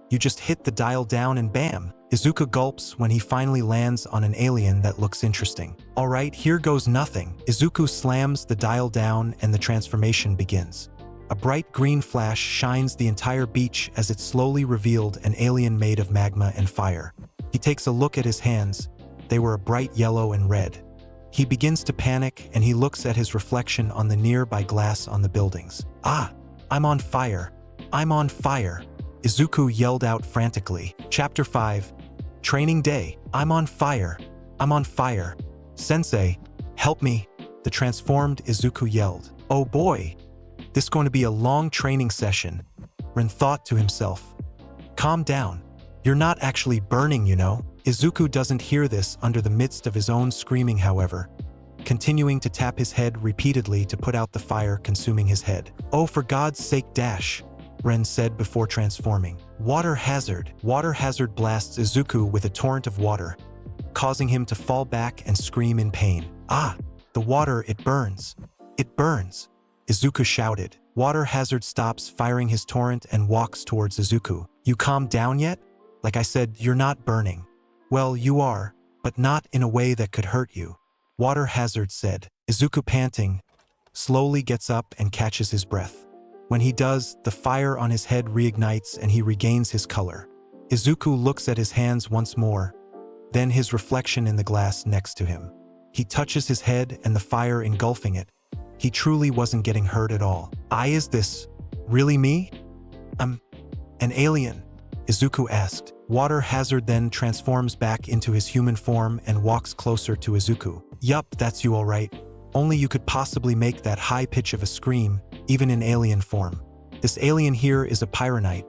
S1: you just hit the dial down and bam! Izuku gulps when he finally lands on an alien that looks interesting. Alright, here goes nothing. Izuku slams the dial down and the transformation begins. A bright green flash shines the entire beach as it slowly revealed an alien made of magma and fire. He takes a look at his hands. They were a bright yellow and red. He begins to panic and he looks at his reflection on the nearby glass on the buildings. Ah! I'm on fire! I'm on fire! Izuku yelled out frantically. Chapter 5. Training Day. I'm on fire! I'm on fire! Sensei, help me! The transformed Izuku yelled. Oh boy! This is going to be a long training session, Rin thought to himself. Calm down. You're not actually burning, you know. Izuku doesn't hear this under the midst of his own screaming, however, continuing to tap his head repeatedly to put out the fire consuming his head. Oh, for God's sake, dash, Ren said before transforming. Water hazard. Water hazard blasts Izuku with a torrent of water, causing him to fall back and scream in pain. Ah, the water, it burns. It burns, Izuku shouted. Water hazard stops firing his torrent and walks towards Izuku. You calmed down yet? Like I said, you're not burning. Well, you are, but not in a way that could hurt you, Water hazard said. Izuku, panting, slowly gets up and catches his breath. When he does, the fire on his head reignites and he regains his color. Izuku looks at his hands once more, then his reflection in the glass next to him. He touches his head and the fire engulfing it. He truly wasn't getting hurt at all. Is this really me? I'm an alien, Izuku asked. Water hazard then transforms back into his human form and walks closer to Izuku. Yup, that's you all right. Only you could possibly make that high pitch of a scream, even in alien form. This alien here is a Pyronite,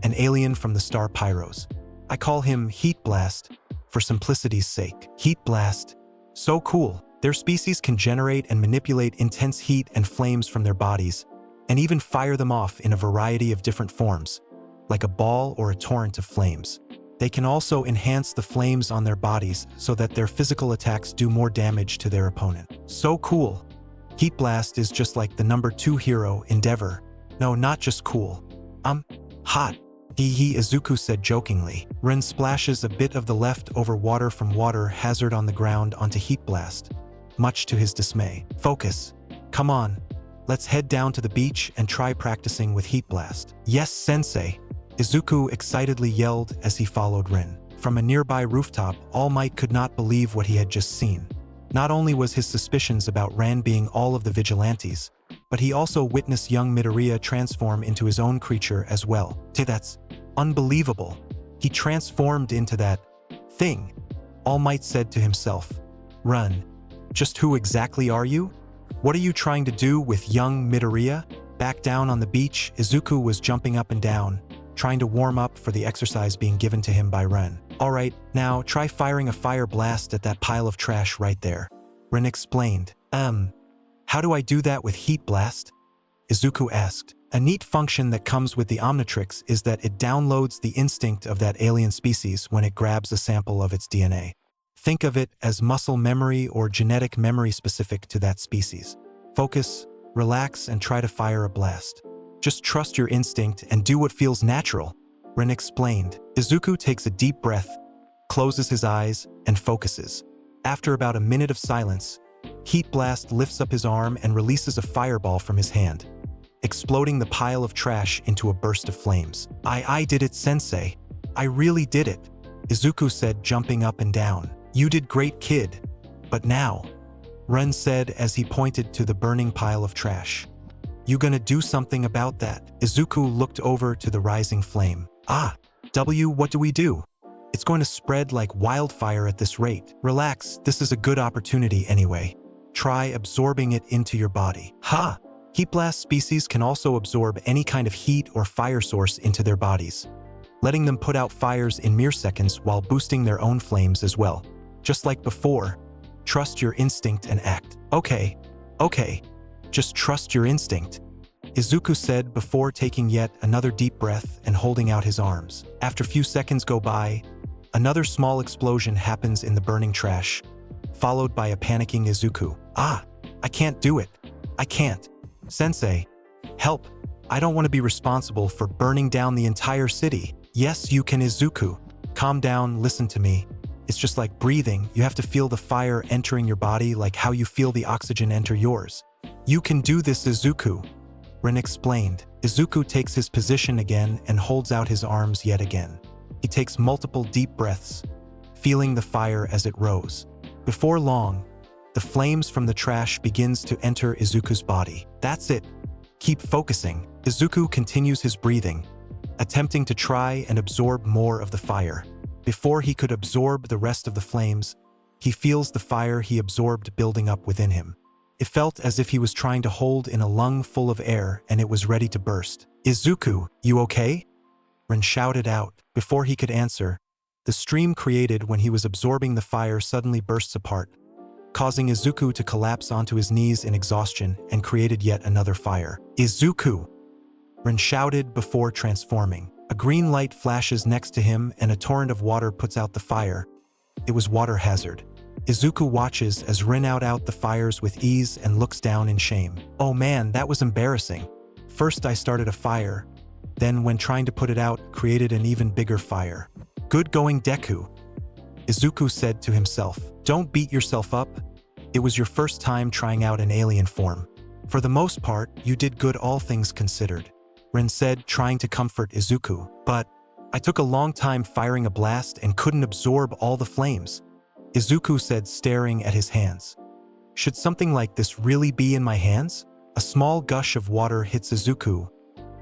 S1: an alien from the star Pyros. I call him Heat Blast, for simplicity's sake. Heat Blast. So cool. Their species can generate and manipulate intense heat and flames from their bodies, and even fire them off in a variety of different forms, like a ball or a torrent of flames. They can also enhance the flames on their bodies so that their physical attacks do more damage to their opponent. So cool. Heat Blast is just like the number 2 hero, Endeavor. No, not just cool. Hot. Hee, Izuku said jokingly. Ren splashes a bit of the leftover water from Water hazard on the ground onto Heat Blast, much to his dismay. Focus. Come on. Let's head down to the beach and try practicing with Heat Blast. Yes, Sensei, Izuku excitedly yelled as he followed Rin. From a nearby rooftop, All Might could not believe what he had just seen. Not only was his suspicions about Ren being all of the vigilantes, but he also witnessed young Midoriya transform into his own creature as well. That's unbelievable. He transformed into that thing, All Might said to himself. Run. Just who exactly are you? What are you trying to do with young Midoriya? Back down on the beach, Izuku was jumping up and down, trying to warm up for the exercise being given to him by Ren. Alright, now try firing a fire blast at that pile of trash right there, Ren explained. How do I do that with Heat Blast? Izuku asked. A neat function that comes with the Omnitrix is that it downloads the instinct of that alien species when it grabs a sample of its DNA. Think of it as muscle memory or genetic memory specific to that species. Focus, relax, and try to fire a blast. Just trust your instinct and do what feels natural, Ren explained. Izuku takes a deep breath, closes his eyes, and focuses. After about a minute of silence, Heat Blast lifts up his arm and releases a fireball from his hand, exploding the pile of trash into a burst of flames. I did it, Sensei. I really did it, Izuku said, jumping up and down. You did great, kid. But now, Ren said as he pointed to the burning pile of trash. You gonna do something about that? Izuku looked over to the rising flame. What do we do? It's going to spread like wildfire at this rate. Relax, this is a good opportunity anyway. Try absorbing it into your body. Heat blast species can also absorb any kind of heat or fire source into their bodies, letting them put out fires in mere seconds while boosting their own flames as well. Just like before, trust your instinct and act. Okay, just trust your instinct, Izuku said before taking yet another deep breath and holding out his arms. After a few seconds go by, another small explosion happens in the burning trash, followed by a panicking Izuku. I can't do it. I can't. Sensei, help. I don't want to be responsible for burning down the entire city. Yes, you can, Izuku. Calm down, listen to me. It's just like breathing. You have to feel the fire entering your body like how you feel the oxygen enter yours. You can do this, Izuku, Rin explained. Izuku takes his position again and holds out his arms yet again. He takes multiple deep breaths, feeling the fire as it rose. Before long, the flames from the trash begins to enter Izuku's body. That's it. Keep focusing. Izuku continues his breathing, attempting to try and absorb more of the fire. Before he could absorb the rest of the flames, he feels the fire he absorbed building up within him. It felt as if he was trying to hold in a lung full of air and it was ready to burst. Izuku, you okay? Rin shouted out. Before he could answer, the stream created when he was absorbing the fire suddenly bursts apart, causing Izuku to collapse onto his knees in exhaustion and created yet another fire. Izuku! Rin shouted before transforming. A green light flashes next to him and a torrent of water puts out the fire. It was water hazard. Izuku watches as Rin out the fires with ease and looks down in shame. Oh man, that was embarrassing. First I started a fire, then when trying to put it out, created an even bigger fire. Good going, Deku, Izuku said to himself. Don't beat yourself up. It was your first time trying out an alien form. For the most part, you did good all things considered, Rin said, trying to comfort Izuku. But I took a long time firing a blast and couldn't absorb all the flames, Izuku said, staring at his hands. Should something like this really be in my hands? A small gush of water hits Izuku,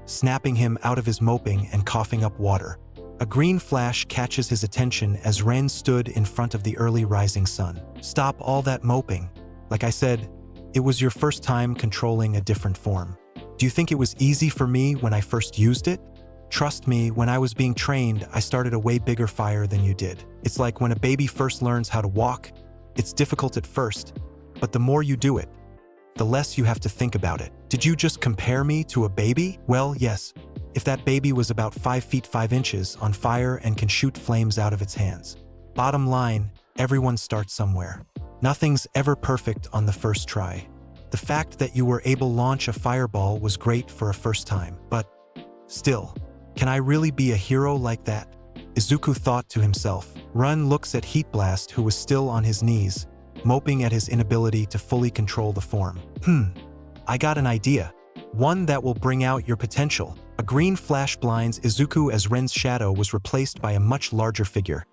S1: snapping him out of his moping and coughing up water. A green flash catches his attention as Ren stood in front of the early rising sun. Stop all that moping. Like I said, it was your first time controlling a different form. Do you think it was easy for me when I first used it? Trust me, when I was being trained, I started a way bigger fire than you did. It's like when a baby first learns how to walk. It's difficult at first, but the more you do it, the less you have to think about it. Did you just compare me to a baby? Well, yes. If that baby was about 5 feet 5 inches on fire and can shoot flames out of its hands. Bottom line, everyone starts somewhere. Nothing's ever perfect on the first try. The fact that you were able to launch a fireball was great for a first time, but still, can I really be a hero like that? Izuku thought to himself. Run looks at Heat Blast, who was still on his knees, moping at his inability to fully control the form. I got an idea. One that will bring out your potential. A green flash blinds Izuku as Ren's shadow was replaced by a much larger figure.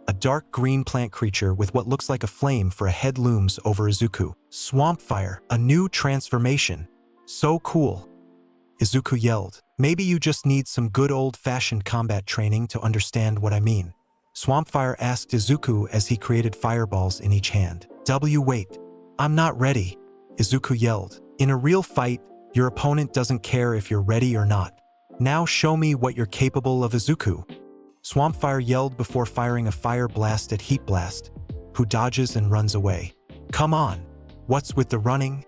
S1: A dark green plant creature with what looks like a flame for a head looms over Izuku. Swamp Fire, a new transformation. So cool, Izuku yelled. Maybe you just need some good old-fashioned combat training to understand what I mean. Swampfire asked Izuku as he created fireballs in each hand. Wait. I'm not ready, Izuku yelled. In a real fight, your opponent doesn't care if you're ready or not. Now show me what you're capable of, Izuku. Swampfire yelled before firing a fire blast at Heat Blast, who dodges and runs away. Come on, what's with the running?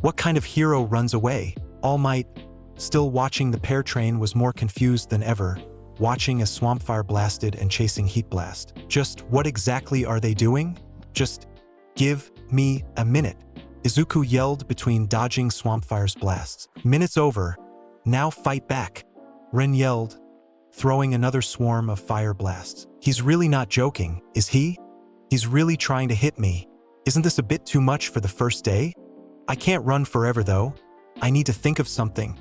S1: What kind of hero runs away? All Might, still watching the pair train, was more confused than ever, watching as Swampfire blasted and chasing Heat Blast. Just what exactly are they doing? Just give me a minute, Izuku yelled between dodging Swampfire's blasts. Minute's over. Now fight back, Ren yelled, throwing another swarm of fire blasts. He's really not joking, is he? He's really trying to hit me. Isn't this a bit too much for the first day? I can't run forever though. I need to think of something,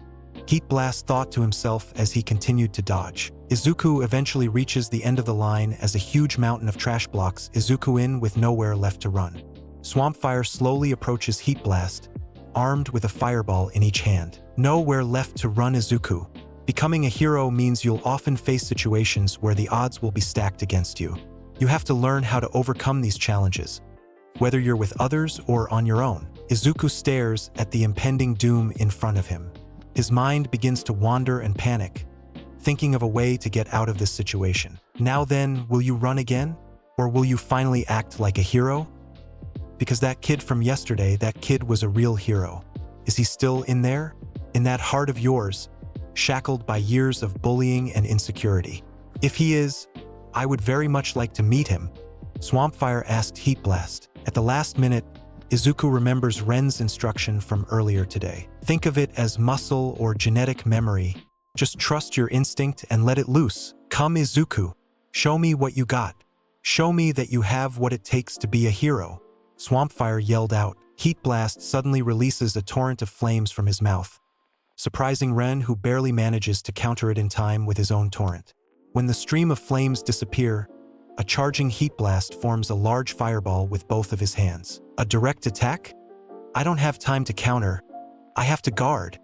S1: Heat Blast thought to himself as he continued to dodge. Izuku eventually reaches the end of the line as a huge mountain of trash blocks Izuku in with nowhere left to run. Swampfire slowly approaches Heat Blast, armed with a fireball in each hand. Nowhere left to run, Izuku. Becoming a hero means you'll often face situations where the odds will be stacked against you. You have to learn how to overcome these challenges, whether you're with others or on your own. Izuku stares at the impending doom in front of him. His mind begins to wander and panic, thinking of a way to get out of this situation. Now then, will you run again? Or will you finally act like a hero? Because that kid from yesterday, that kid was a real hero. Is he still in there? In that heart of yours, shackled by years of bullying and insecurity? If he is, I would very much like to meet him, Swampfire asked Heat Blast. At the last minute, Izuku remembers Ren's instruction from earlier today. Think of it as muscle or genetic memory. Just trust your instinct and let it loose. Come, Izuku. Show me what you got. Show me that you have what it takes to be a hero. Swampfire yelled out. Heat Blast suddenly releases a torrent of flames from his mouth, surprising Ren, who barely manages to counter it in time with his own torrent. When the stream of flames disappear, a charging Heat Blast forms a large fireball with both of his hands. A direct attack? I don't have time to counter. I have to guard,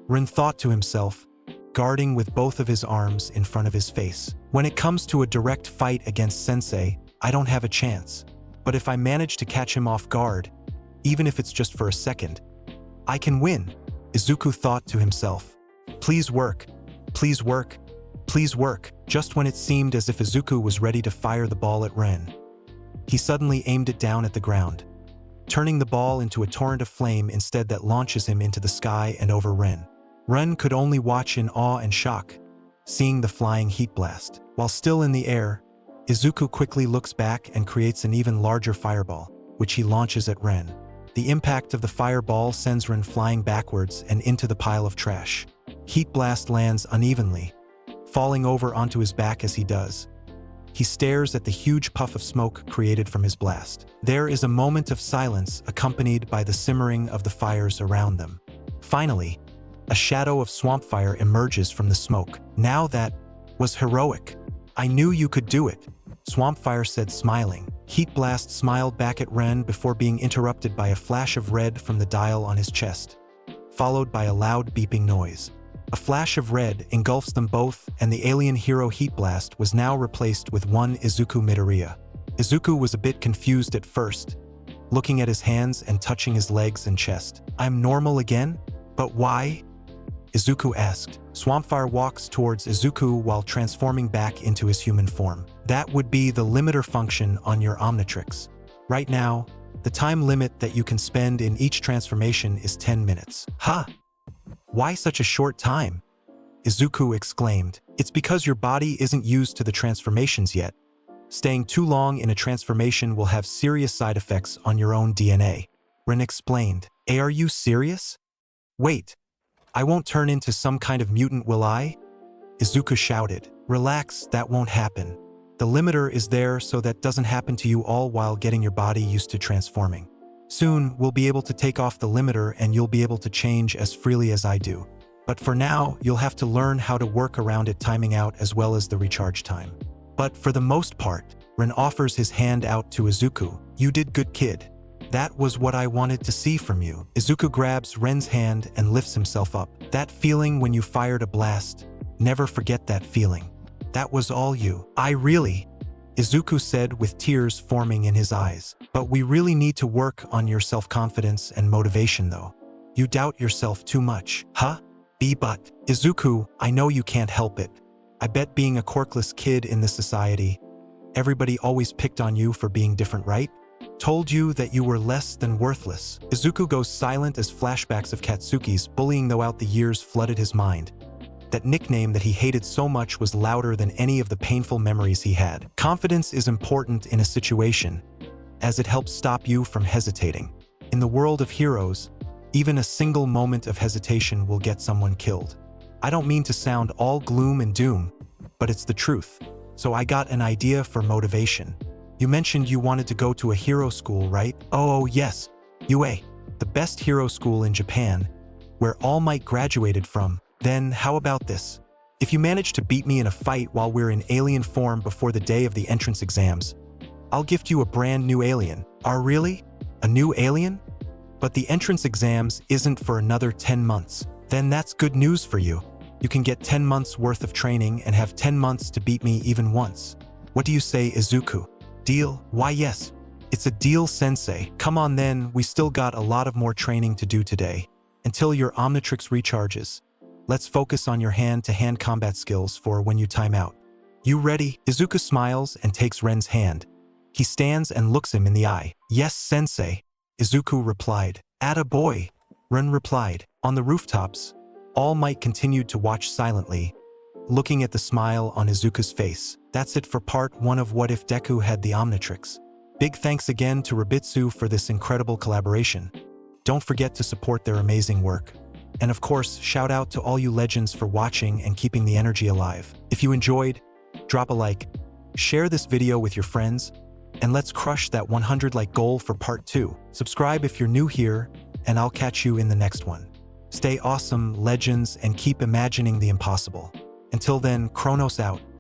S1: Ren thought to himself, guarding with both of his arms in front of his face. When it comes to a direct fight against Sensei, I don't have a chance. But if I manage to catch him off guard, even if it's just for a second, I can win, Izuku thought to himself. Please work. Please work. Please work. Just when it seemed as if Izuku was ready to fire the ball at Ren, he suddenly aimed it down at the ground, turning the ball into a torrent of flame instead that launches him into the sky and over Ren. Ren could only watch in awe and shock, seeing the flying Heat Blast. While still in the air, Izuku quickly looks back and creates an even larger fireball, which he launches at Ren. The impact of the fireball sends Ren flying backwards and into the pile of trash. Heat Blast lands unevenly, falling over onto his back as he does. He stares at the huge puff of smoke created from his blast. There is a moment of silence accompanied by the simmering of the fires around them. Finally, a shadow of Swampfire emerges from the smoke. Now that was heroic. I knew you could do it, Swampfire said, smiling. Heat Blast smiled back at Ren before being interrupted by a flash of red from the dial on his chest, followed by a loud beeping noise. A flash of red engulfs them both, and the alien hero Heat Blast was now replaced with one Izuku Midoriya. Izuku was a bit confused at first, looking at his hands and touching his legs and chest. I'm normal again? But why? Izuku asked. Swampfire walks towards Izuku while transforming back into his human form. That would be the limiter function on your Omnitrix. Right now, the time limit that you can spend in each transformation is 10 minutes. Ha! Why such a short time? Izuku exclaimed. It's because your body isn't used to the transformations yet. Staying too long in a transformation will have serious side effects on your own DNA, Ren explained. Are you serious? Wait, I won't turn into some kind of mutant, will I? Izuku shouted. Relax, that won't happen. The limiter is there so that doesn't happen to you all while getting your body used to transforming. Soon, we'll be able to take off the limiter and you'll be able to change as freely as I do. But for now, you'll have to learn how to work around it timing out as well as the recharge time. But for the most part, Ren offers his hand out to Izuku. You did good, kid. That was what I wanted to see from you. Izuku grabs Ren's hand and lifts himself up. That feeling when you fired a blast. Never forget that feeling. That was all you. I really... Izuku said with tears forming in his eyes. But we really need to work on your self-confidence and motivation though. You doubt yourself too much. Huh? But Izuku, I know you can't help it. I bet being a quirkless kid in this society, everybody always picked on you for being different, right? Told you that you were less than worthless. Izuku goes silent as flashbacks of Katsuki's bullying throughout the years flooded his mind. That nickname that he hated so much was louder than any of the painful memories he had. Confidence is important in a situation, as it helps stop you from hesitating. In the world of heroes, even a single moment of hesitation will get someone killed. I don't mean to sound all gloom and doom, but it's the truth. So I got an idea for motivation. You mentioned you wanted to go to a hero school, right? Oh yes, UA, the best hero school in Japan, where All Might graduated from. Then how about this? If you manage to beat me in a fight while we're in alien form before the day of the entrance exams, I'll gift you a brand new alien. Really? A new alien? But the entrance exams isn't for another 10 months. Then that's good news for you. You can get 10 months worth of training and have 10 months to beat me even once. What do you say, Izuku? Deal? Why yes. It's a deal, sensei. Come on then, we still got a lot of more training to do today. Until your Omnitrix recharges. Let's focus on your hand-to-hand combat skills for when you time out. You ready? Izuku smiles and takes Ren's hand. He stands and looks him in the eye. Yes, sensei. Izuku replied. Atta boy. Ren replied. On the rooftops, All Might continued to watch silently, looking at the smile on Izuku's face. That's it for part 1 of What If Deku Had the Omnitrix. Big thanks again to Rabitsu for this incredible collaboration. Don't forget to support their amazing work. And of course, shout out to all you legends for watching and keeping the energy alive. If you enjoyed, drop a like, share this video with your friends, and let's crush that 100 like goal for part 2. Subscribe if you're new here, and I'll catch you in the next one. Stay awesome, legends, and keep imagining the impossible. Until then, Chronos out.